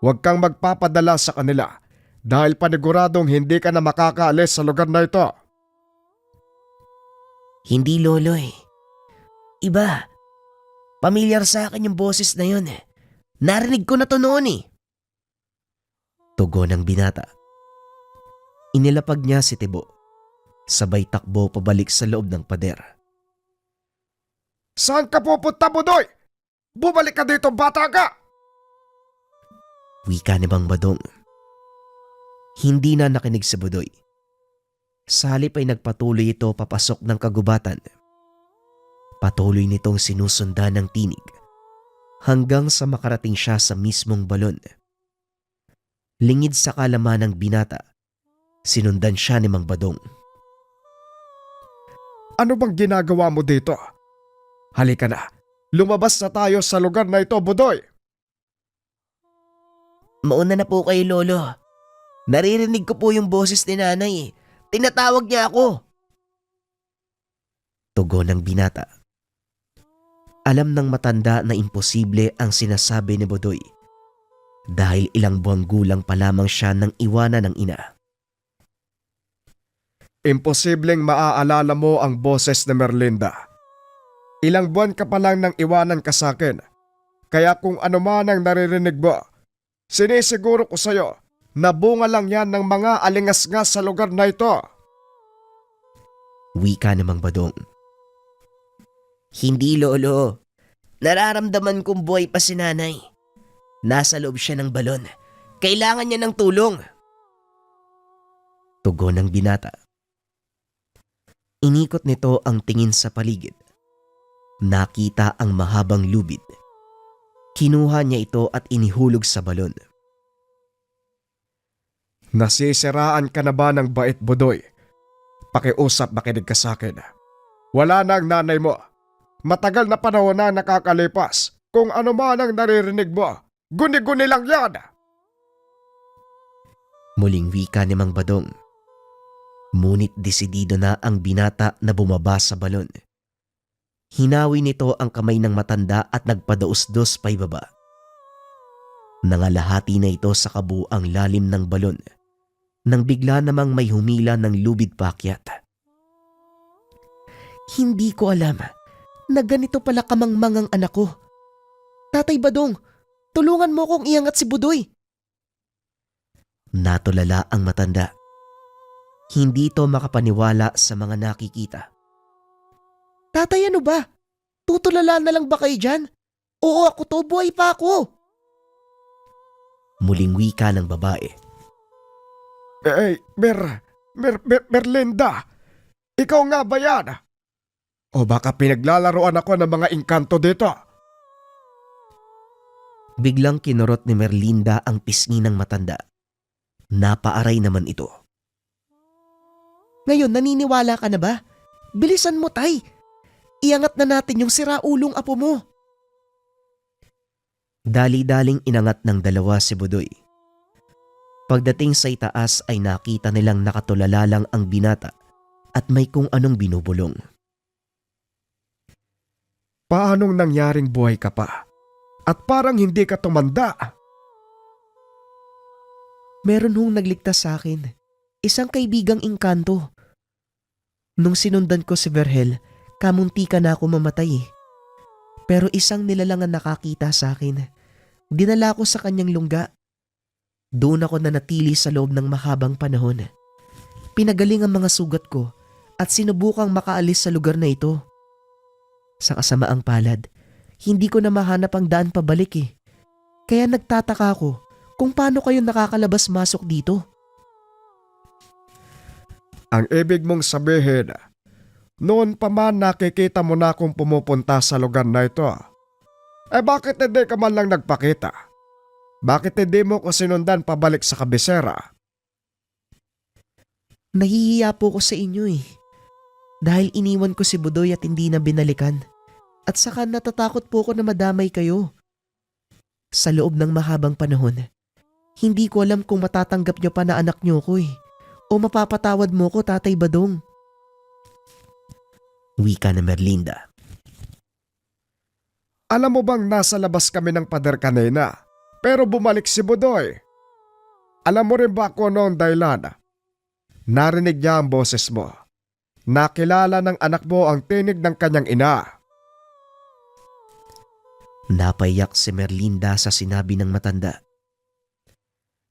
Huwag kang magpapadala sa kanila dahil paniguradong hindi ka na makakaalis sa lugar na ito. Hindi lolo eh. Iba. Pamilyar sa akin yung boses na yun. Narinig ko na to noon eh. Tugon ng binata. Inilapag niya si Tibo. Sabay takbo pabalik sa loob ng pader. Saan ka pupunta, Budoy? Bumalik ka dito, bata ka! Wika ni Mang Badong. Hindi na nakinig si Budoy. Sa halip ay nagpatuloy ito papasok ng kagubatan. Patuloy nitong sinusundan ng tinig hanggang sa makarating siya sa mismong balon. Lingid sa kalaman ng binata, sinundan siya ni Mang Badong. Ano bang ginagawa mo dito? Halika na, lumabas na tayo sa lugar na ito, Budoy. Mauna na po kayo, lolo. Naririnig ko po yung boses ni nanay. Tinatawag niya ako. Tugon ng binata. Alam ng matanda na imposible ang sinasabi ni Budoy dahil ilang buwang gulang pa lamang siya nang iwanan ng ina. Imposibleng maaalala mo ang boses ni Merlinda. Ilang buwan ka pa lang nang iwanan ka sa akin. Kaya kung ano man ang naririnig mo, sinisiguro ko sa'yo na bunga lang yan ng mga alingasngas sa lugar na ito. Wika ni Mang Badong. Hindi, lolo. Nararamdaman kong buhay pa si nanay. Nasa loob siya ng balon. Kailangan niya ng tulong. Tugon ng binata. Inikot nito ang tingin sa paligid. Nakita ang mahabang lubid. Kinuha niya ito at inihulog sa balon. Nasisiraan ka na ba ng bait, Budoy? Pakiusap, makinig ka sa akin. Wala na ang nanay mo. Matagal na panahon na nakakalipas. Kung ano man ang naririnig mo, guni-guni lang yan. Muling wika ni Mang Badong. Ngunit desidido na ang binata na bumaba sa balon. Hinawi nito ang kamay ng matanda at nagpadaos-dos pa ibaba. Nangalahati na ito sa kabuang lalim ng balon nang bigla namang may humila ng lubid paakyat. Hindi ko alam na ganito pala kamangmangang anak ko. Tatay Badong, tulungan mo kong iangat si Budoy. Natulala ang matanda. Hindi ito makapaniwala sa mga nakikita. Tatay, ano ba? Tutulala na lang ba kayo dyan? Oo, ako to, buhay pa ako. Muling wika ng babae. Merlinda, ikaw nga ba yan? O baka pinaglalaroan ako ng mga engkanto dito? Biglang kinurot ni Merlinda ang pisngi ng matanda. Napaaray naman ito. Ngayon, naniniwala ka na ba? Bilisan mo, tay. Iangat na natin yung siraulong apo mo. Dali-daling inangat ng dalawa si Budoy. Pagdating sa itaas ay nakita nilang nakatulala lang ang binata at may kung anong binubulong. Paanong nangyaring buhay ka pa? At parang hindi ka tumanda. Meron hong nagligtas sa akin. Isang kaibigang engkanto. Nung sinundan ko si Verhel, kamuntika na ako mamatay eh. Pero isang nilalang ang nakakita sa akin. Dinala ko sa kanyang lungga. Doon ako nanatili sa loob ng mahabang panahon. Pinagaling ang mga sugat ko at sinubukang makaalis sa lugar na ito. Sa kasamaang palad, hindi ko na mahanap ang daan pabalik eh. Kaya nagtataka ako kung paano kayo nakakalabas-masok dito. Ang ibig mong sabihin, noon pa man nakikita mo na akong pumupunta sa lugar na ito. Eh bakit hindi ka man lang nagpakita? Bakit hindi mo ko sinundan pabalik sa kabisera? Nahihiya po ko sa inyo eh. Dahil iniwan ko si Budoy at hindi na binalikan. At saka natatakot po ko na madamay kayo. Sa loob ng mahabang panahon, hindi ko alam kung matatanggap nyo pa na anak nyo ko eh. O mapapatawad mo ko, Tatay Badong. Wika na Merlinda. Alam mo bang nasa labas kami ng pader kanina, pero bumalik si Budoy? Alam mo rin ba kung ano ang dahilan? Narinig niya ang boses mo. Nakilala ng anak mo ang tinig ng kanyang ina. Napayak si Merlinda sa sinabi ng matanda.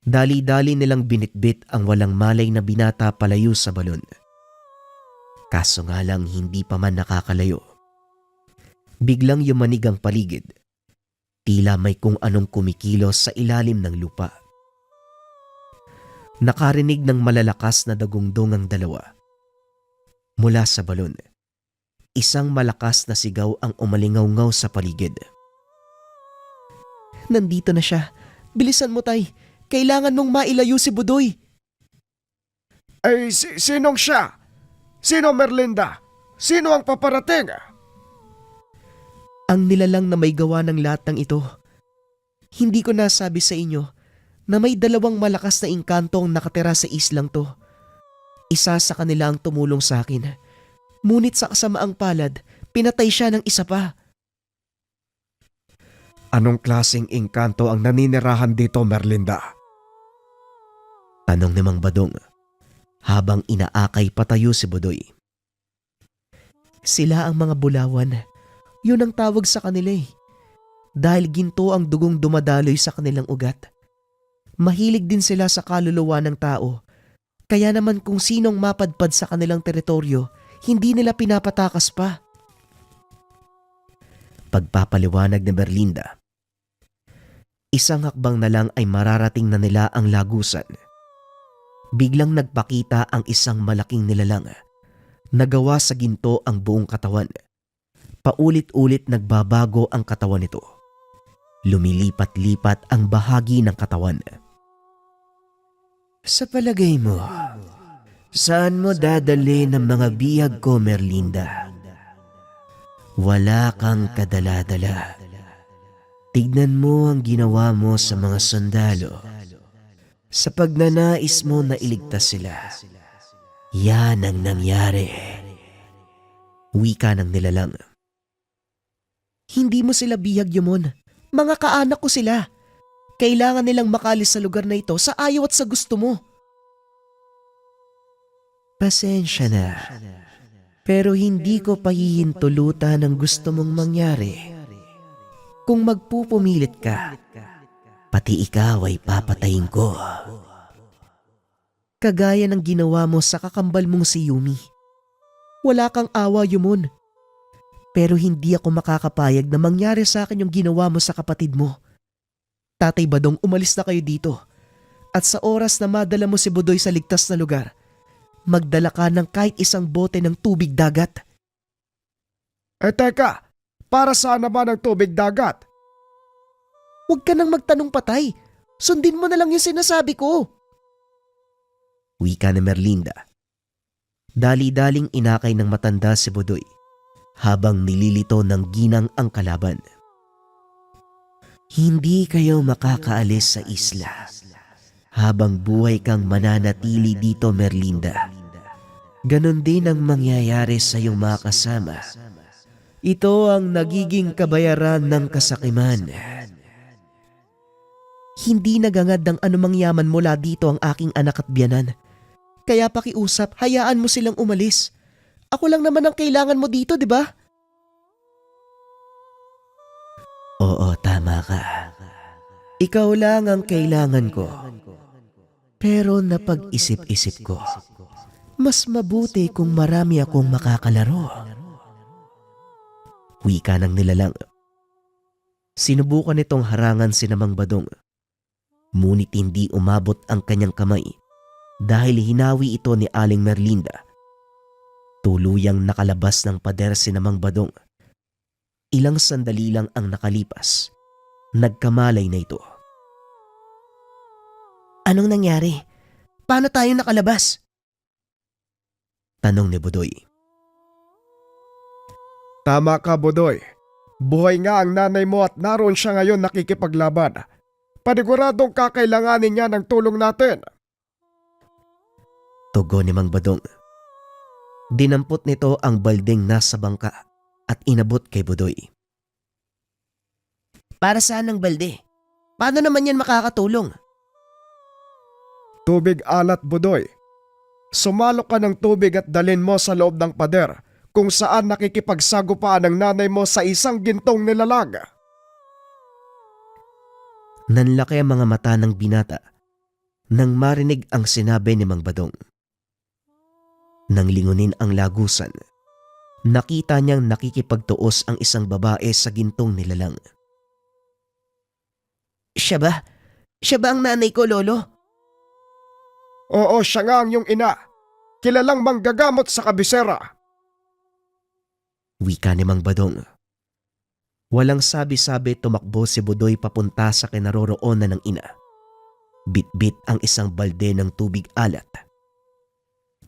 Dali-dali nilang binitbit ang walang malay na binata palayo sa balon. Kaso nga lang hindi pa man nakakalayo. Biglang yumanig ang paligid. Tila may kung anong kumikilos sa ilalim ng lupa. Nakarinig ng malalakas na dagungdong ang dalawa. Mula sa balon, isang malakas na sigaw ang umalingaw-ngaw sa paligid. Nandito na siya. Bilisan mo, Tay. Kailangan mong mailayo si Budoy. Ay, sinong siya? Sino Merlinda? Sino ang paparating? Ang nilalang na may gawa ng lahat ng ito. Hindi ko nasabi sa inyo na may dalawang malakas na engkanto ang nakatira sa islang to. Isa sa kanila ang tumulong sa akin. Ngunit sa kasamaang palad, pinatay siya ng isa pa. Anong klaseng engkanto ang naninirahan dito, Merlinda? Tanong ni Mang Badong habang inaakay patayo si Budoy. Sila ang mga bulawan. Yun ang tawag sa kanila eh. Dahil ginto ang dugong dumadaloy sa kanilang ugat. Mahilig din sila sa kaluluwa ng tao. Kaya naman kung sinong mapadpad sa kanilang teritoryo, hindi nila pinapatakas pa. Pagpapaliwanag ni Merlinda. Isang hakbang na lang ay mararating na nila ang lagusan. Biglang nagpakita ang isang malaking nilalang. Nagawa sa ginto ang buong katawan. Paulit-ulit nagbabago ang katawan nito. Lumilipat-lipat ang bahagi ng katawan. Sa palagay mo, saan mo dadali ng mga bihag ko, Merlinda? Wala kang kadala-dala. Tignan mo ang ginawa mo sa mga sundalo. Sa pagnanais mo na iligtas sila. Yan ang nangyari. Wika ng nilalang. Hindi mo sila bihag, Yumon. Mga kaanak ko sila. Kailangan nilang makalis sa lugar na ito sa ayaw at sa gusto mo. Pasensya na. Pero hindi ko pahihintulutan ang gusto mong mangyari. Kung magpupumilit ka, pati ikaw ay papatayin ko. Kagaya ng ginawa mo sa kakambal mong si Yumi. Wala kang awa, Yumon. Pero hindi ako makakapayag na mangyari sa akin yung ginawa mo sa kapatid mo. Tatay Badong, umalis na kayo dito. At sa oras na madala mo si Budoy sa ligtas na lugar, magdala ka ng kahit isang bote ng tubig dagat. Teka, para saan naman ang tubig dagat? Huwag ka nang magtanong, Patay. Sundin mo na lang yung sinasabi ko. Wika ni Merlinda. Dali-daling inakay ng matanda si Budoy habang nililito ng ginang ang kalaban. Hindi kayo makakaalis sa isla. Habang buhay kang mananatili dito, Merlinda. Ganon din ang mangyayari sa iyong mga kasama. Ito ang nagiging kabayaran ng kasakiman. Hindi nagangad ng anumang yaman mula dito ang aking anak at biyanan. Kaya pakiusap, hayaan mo silang umalis. Ako lang naman ang kailangan mo dito, di ba? Oo, tama ka. Ikaw lang ang kailangan ko. Pero napag-isip-isip ko, mas mabuti kung marami akong makakalaro. Wika ng nilalang. Sinubukan nitong harangan si Mang Badong. Ngunit hindi umabot ang kanyang kamay dahil hinawi ito ni Aling Merlinda. Tuluyang nakalabas ng pader si Mang Badong. Ilang sandali lang ang nakalipas. Nagkamalay na ito. Anong nangyari? Paano tayo nakalabas? Tanong ni Budoy. Tama ka, Budoy. Buhay nga ang nanay mo at naroon siya ngayon nakikipaglaban. Paniguradong kakailanganin niya ng tulong natin. Tugon ni Mang Badong. Dinampot nito ang balding nasa bangka at inabot kay Budoy. Para saan ang balde? Paano naman yan makakatulong? Tubig alat, Budoy. Sumalo ka ng tubig at dalin mo sa loob ng pader kung saan nakikipagsagupaan ang nanay mo sa isang gintong nilalag. Nanlaki ang mga mata ng binata nang marinig ang sinabi ni Mang Badong. Nang lingunin ang lagusan, nakita niyang nakikipagtuos ang isang babae sa gintong nilalang. Siya ba? Siya ba ang nanay ko, Lolo? Oo, siya nga ang iyong ina. Kilalang manggagamot sa kabisera. Wika ni Mang Badong. Walang sabi-sabi tumakbo si Budoy papunta sa kinaroroonan ng ina. Bit-bit ang isang balde ng tubig alat.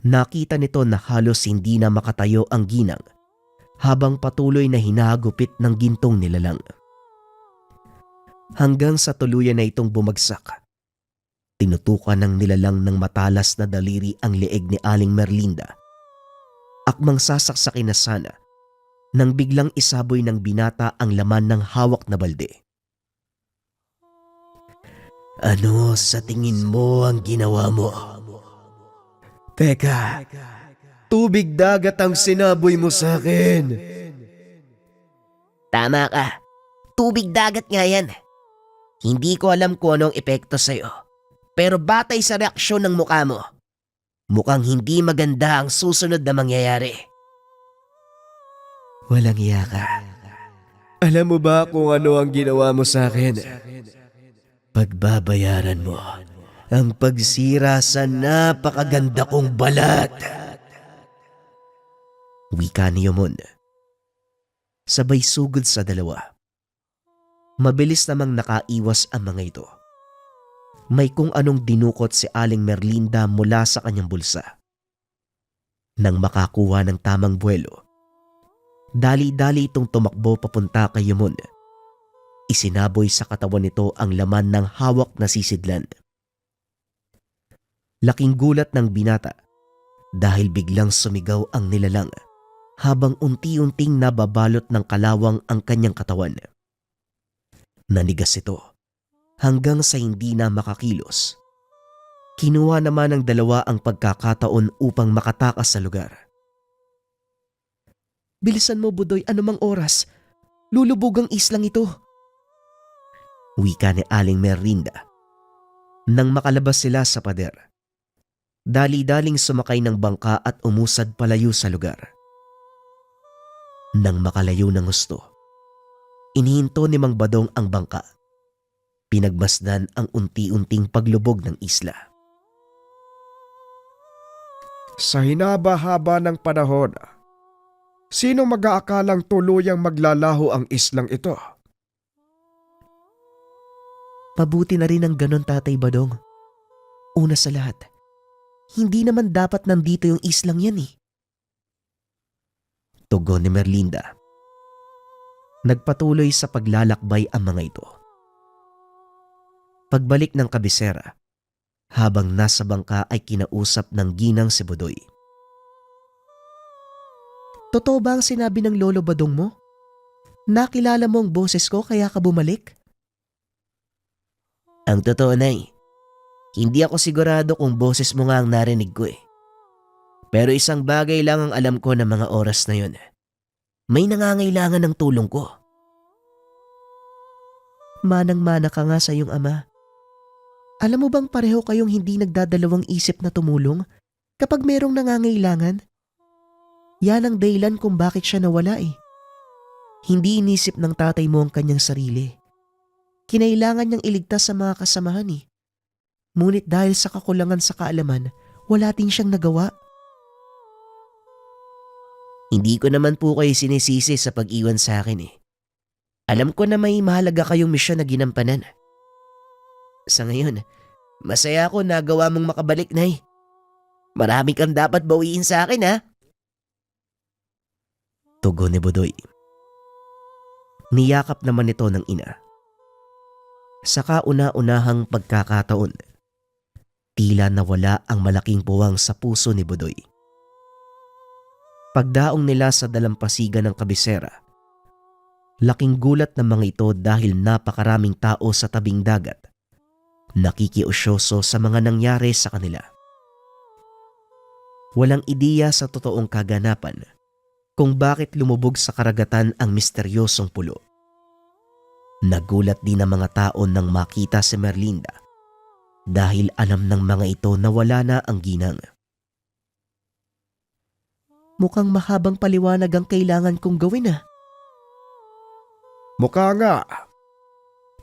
Nakita nito na halos hindi na makatayo ang ginang habang patuloy na hinahagupit ng gintong nilalang. Hanggang sa tuluyan na itong bumagsak. Tinutukan ng nilalang ng matalas na daliri ang leeg ni Aling Merlinda. Akmang sasaksakin na sana nang biglang isaboy ng binata ang laman ng hawak na balde. Ano sa tingin mo ang ginawa mo? Teka, tubig dagat ang sinaboy mo sa akin. Tama ka. Tubig dagat nga yan. Hindi ko alam kung anong epekto sa'yo. Pero batay sa reaksyon ng mukha mo, mukhang hindi maganda ang susunod na mangyayari. Walang iya ka. Alam mo ba kung ano ang ginawa mo sa akin? Pagbabayaran mo ang pagsira sa napakaganda kong balat. Wika ni Yomon. Sabay sugod sa dalawa. Mabilis namang nakaiwas ang mga ito. May kung anong dinukot si Aling Merlinda mula sa kanyang bulsa. Nang makakuha ng tamang buwelo, dali-dali itong tumakbo papunta kay Yomon. Isinaboy sa katawan nito ang laman ng hawak na sisidlan. Laking gulat ng binata dahil biglang sumigaw ang nilalang habang unti-unting nababalot ng kalawang ang kanyang katawan. Nanigas ito hanggang sa hindi na makakilos. Kinuha naman ng dalawa ang pagkakataon upang makatakas sa lugar. Bilisan mo, Budoy, anumang oras. Lulubog ang islang ito. Wika ni Aling Merlinda. Nang makalabas sila sa pader, dali-daling sumakay ng bangka at umusad palayo sa lugar. Nang makalayo ng husto, inihinto ni Mang Badong ang bangka. Pinagmasdan ang unti-unting paglubog ng isla. Sa hinaba-haba ng panahon, sino mag-aakalang tuluyang maglalaho ang islang ito? Mabuti na rin ang ganon, Tatay Badong. Una sa lahat, hindi naman dapat nandito yung islang yan eh. Tugon ni Merlinda. Nagpatuloy sa paglalakbay ang mga ito. Pagbalik ng kabisera, habang nasa bangka ay kinausap ng ginang si Budoy. Totoo ba ang sinabi ng Lolo Badong mo? Nakilala mo ang boses ko kaya ka bumalik? Ang totoo, Nay, hindi ako sigurado kung boses mo nga ang narinig ko eh. Pero isang bagay lang ang alam ko ng mga oras na yun. May nangangailangan ng tulong ko. Manang-mana ka nga sa iyong ama. Alam mo bang pareho kayong hindi nagdadalawang isip na tumulong kapag merong nangangailangan? Yan ang dahilan kung bakit siya nawala eh. Hindi inisip ng tatay mo ang kanyang sarili. Kinailangan niyang iligtas sa mga kasamahan eh. Ngunit dahil sa kakulangan sa kaalaman, wala din siyang nagawa. Hindi ko naman po kayo sinisisi sa pag-iwan sa akin eh. Alam ko na may mahalaga kayong misyon na ginampanan. Sa ngayon, Masaya ako na gawa mong makabalik, Nay. Marami kang dapat bawiin sa akin, ha? Tugon ni Budoy. Niyakap naman ito ng ina. Sa kauna-unahang pagkakataon, tila nawala ang malaking puwang sa puso ni Budoy. Pagdaong nila sa dalampasigan ng kabisera, laking gulat ng mga ito dahil napakaraming tao sa tabing dagat, nakikiusyoso sa mga nangyari sa kanila. Walang ideya sa totoong kaganapan kung bakit lumubog sa karagatan ang misteryosong pulo. Nagulat din ang mga tao nang makita si Merlinda dahil alam ng mga ito na wala na ang ginang. Mukhang mahabang paliwanag ang kailangan kong gawin, Mukha nga.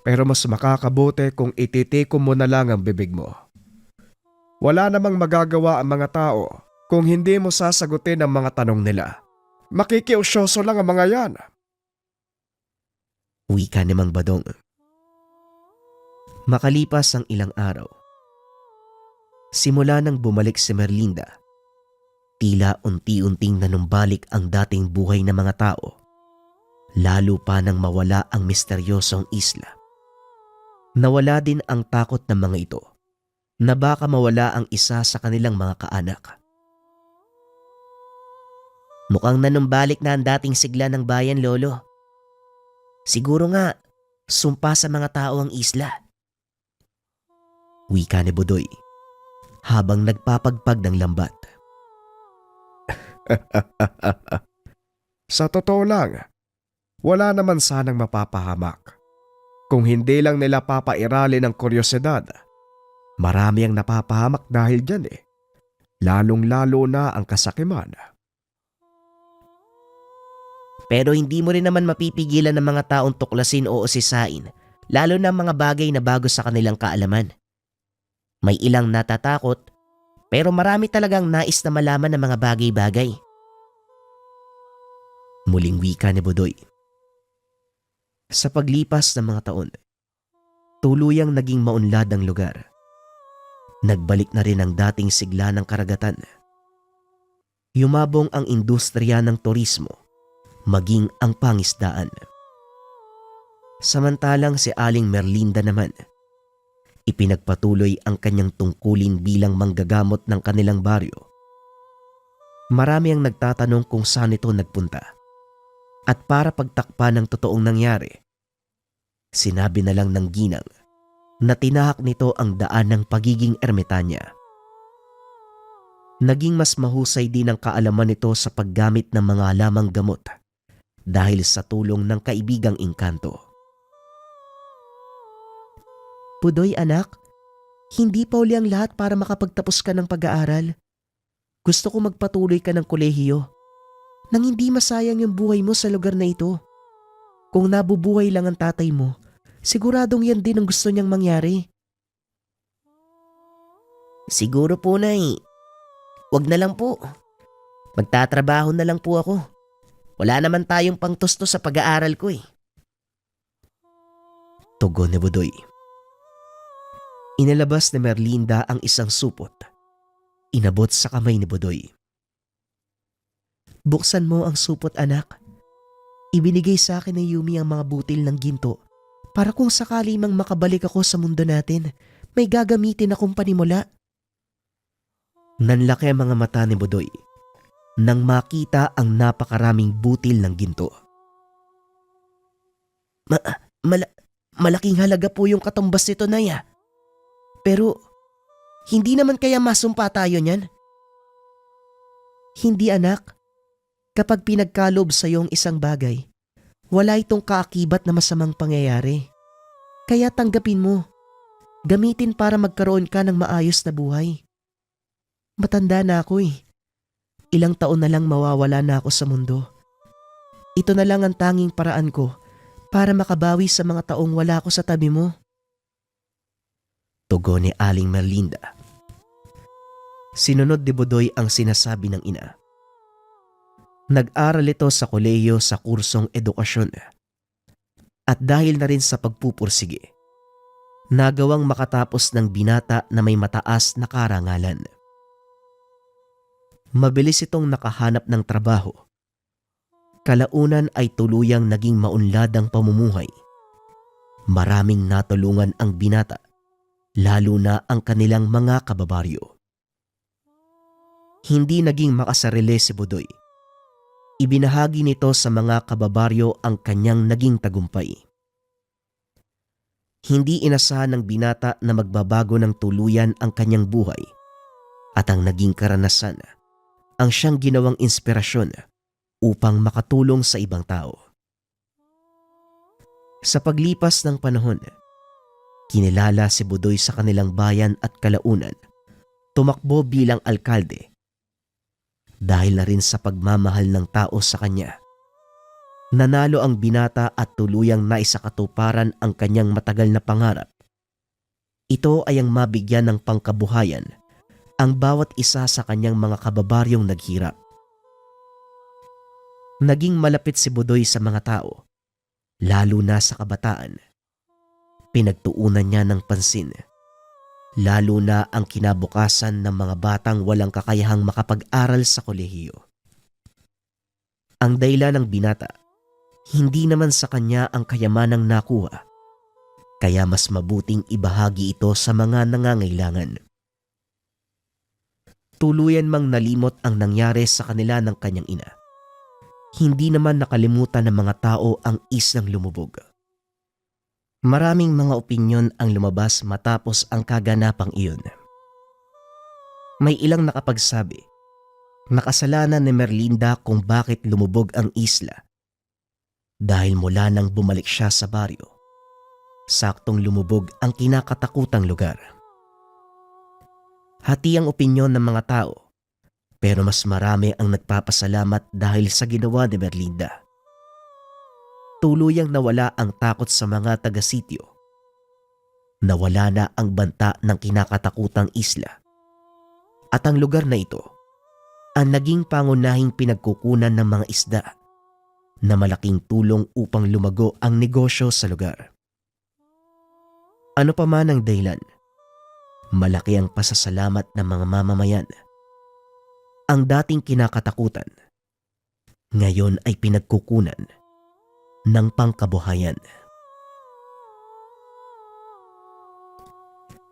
Pero mas makakabuti kung ititikom mo na lang ang bibig mo. Wala namang magagawa ang mga tao kung hindi mo sasagutin ang mga tanong nila. Makikiusyoso lang ang mga yan. Wika ni Mang Badong. Makalipas ang ilang araw, simula nang bumalik si Merlinda, tila unti-unting nanumbalik ang dating buhay ng mga tao, lalo pa nang mawala ang misteryosong isla. Nawala din ang takot ng mga ito na baka mawala ang isa sa kanilang mga kaanak. Mukhang nanumbalik na ang dating sigla ng bayan, Lolo. Siguro nga, sumpa sa mga tao ang isla. Wika ni Budoy habang nagpapagpag ng lambat. Sa totoo lang, wala naman sanang mapapahamak. Kung hindi lang nila papairali ng kuryosidad, marami ang napapahamak dahil dyan Lalong-lalo na ang kasakiman. Pero hindi mo rin naman mapipigilan ng mga taong tuklasin o usisain, lalo na mga bagay na bago sa kanilang kaalaman. May ilang natatakot, pero marami talagang nais na malaman ng mga bagay-bagay. Muling wika ni Budoy. Sa paglipas ng mga taon, tuluyang naging maunlad ang lugar. Nagbalik na rin ang dating sigla ng karagatan. Yumabong ang industriya ng turismo, maging ang pangisdaan. Samantalang si Aling Merlinda naman, ipinagpatuloy ang kanyang tungkulin bilang manggagamot ng kanilang baryo. Marami ang nagtatanong kung saan ito nagpunta. At para pagtakpan ng totoong nangyari, sinabi na lang ng ginang na tinahak nito ang daan ng pagiging ermitanya. Naging mas mahusay din ang kaalaman nito sa paggamit ng mga halamang gamot dahil sa tulong ng kaibigang engkanto. Budoy anak, hindi pa uli ang lahat para makapagtapos ka ng pag-aaral. Gusto ko magpatuloy ka ng kolehiyo nang hindi masayang yung buhay mo sa lugar na ito. Kung nabubuhay lang ang tatay mo, siguradong yan din ang gusto niyang mangyari. Siguro po, Nay. Wag na lang po. Magtatrabaho na lang po ako. Wala naman tayong pangtusto sa pag-aaral ko . Tugon ni Budoy. Inilabas ni Merlinda ang isang supot. Inabot sa kamay ni Budoy. Buksan mo ang supot, anak. Ibinigay sa akin ni Yumi ang mga butil ng ginto para kung sakali mang makabalik ako sa mundo natin, may gagamitin akong panimula. Nanlaki ang mga mata ni Budoy nang makita ang napakaraming butil ng ginto. Malaking halaga po yung katumbas nito, Nay. Pero hindi naman kaya masumpa tayo niyan? Hindi, anak. Kapag pinagkalob sa iyong isang bagay, wala itong kaakibat na masamang pangyayari. Kaya tanggapin mo. Gamitin para magkaroon ka ng maayos na buhay. Matanda na ako . Ilang taon na lang mawawala na ako sa mundo. Ito na lang ang tanging paraan ko para makabawi sa mga taong wala ko sa tabi mo. Tugon ni Aling Merlinda. Sinunod ni Budoy ang sinasabi ng ina. Nag-aral ito sa kolehiyo sa kursong edukasyon. At dahil na rin sa pagpupursige, nagawang makatapos ng binata na may mataas na karangalan. Mabilis itong nakahanap ng trabaho. Kalaunan ay tuluyang naging maunlad ang pamumuhay. Maraming natulungan ang binata, lalo na ang kanilang mga kababaryo. Hindi naging makasarili si Budoy. Ibinahagi nito sa mga kababaryo ang kanyang naging tagumpay. Hindi inasahan ng binata na magbabago ng tuluyan ang kanyang buhay at ang naging karanasan ang siyang ginawang inspirasyon upang makatulong sa ibang tao. Sa paglipas ng panahon, kinilala si Budoy sa kanilang bayan at kalaunan, tumakbo bilang alkalde. Dahil na rin sa pagmamahal ng tao sa kanya, nanalo ang binata at tuluyang naisakatuparan ang kanyang matagal na pangarap. Ito ay ang mabigyan ng pangkabuhayan ang bawat isa sa kanyang mga kababaryong naghirap. Naging malapit si Budoy sa mga tao, lalo na sa kabataan. Pinagtuunan niya ng pansin, lalo na ang kinabukasan ng mga batang walang kakayahang makapag-aral sa kolehiyo. Ang dahilan ng binata, hindi naman sa kanya ang kayamanang nakuha, kaya mas mabuting ibahagi ito sa mga nangangailangan. Tuluyan mang nalimot ang nangyari sa kanila ng kanyang ina. Hindi naman nakalimutan ng mga tao ang islang lumubog. Maraming mga opinyon ang lumabas matapos ang kaganapang iyon. May ilang nakapagsabi, nakasalanan ni Merlinda kung bakit lumubog ang isla. Dahil mula nang bumalik siya sa baryo, saktong lumubog ang kinakatakutang lugar. Hati ang opinyon ng mga tao, pero mas marami ang nagpapasalamat dahil sa ginawa ni Merlinda. Tuluyang nawala ang takot sa mga taga-sityo. Nawala na ang banta ng kinakatakutang isla. At ang lugar na ito, ang naging pangunahing pinagkukunan ng mga isda na malaking tulong upang lumago ang negosyo sa lugar. Ano pa man ang dahilan, malaki ang pasasalamat ng mga mamamayan. Ang dating kinakatakutan, ngayon ay pinagkukunan ng pangkabuhayan.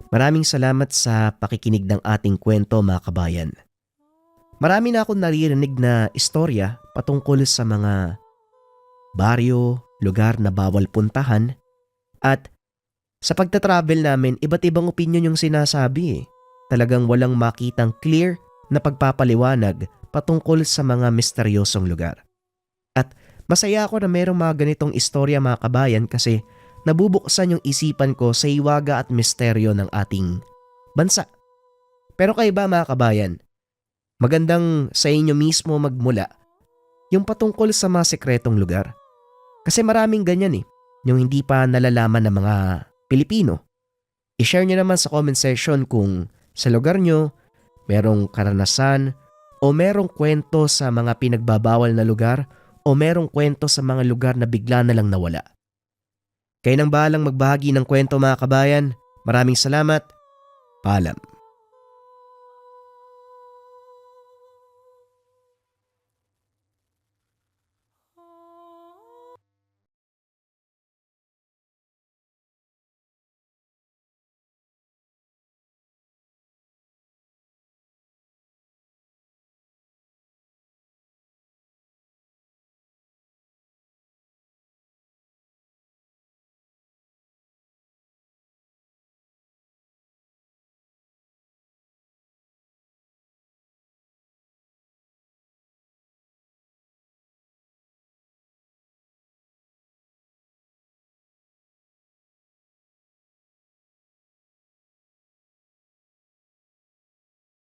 Maraming salamat sa pakikinig ng ating kwento, mga kabayan. Marami na akong naririnig na istorya patungkol sa mga baryo, lugar na bawal puntahan, at sa pagtatravel namin, iba't ibang opinion yung sinasabi. Talagang walang makitang clear na pagpapaliwanag patungkol sa mga misteryosong lugar. At masaya ako na merong mga ganitong istorya, mga kabayan, kasi nabubuksan yung isipan ko sa hiwaga at misteryo ng ating bansa. Pero kayo ba, mga kabayan? Magandang sa inyo mismo magmula yung patungkol sa mga sekretong lugar. Kasi maraming ganyan yung hindi pa nalalaman ng mga Pilipino. I-share nyo naman sa comment section kung sa lugar nyo merong karanasan o merong kwento sa mga pinagbabawal na lugar o merong kwento sa mga lugar na bigla na lang nawala. Kayo nang bahalang magbahagi ng kwento, mga kabayan. Maraming salamat. Paalam.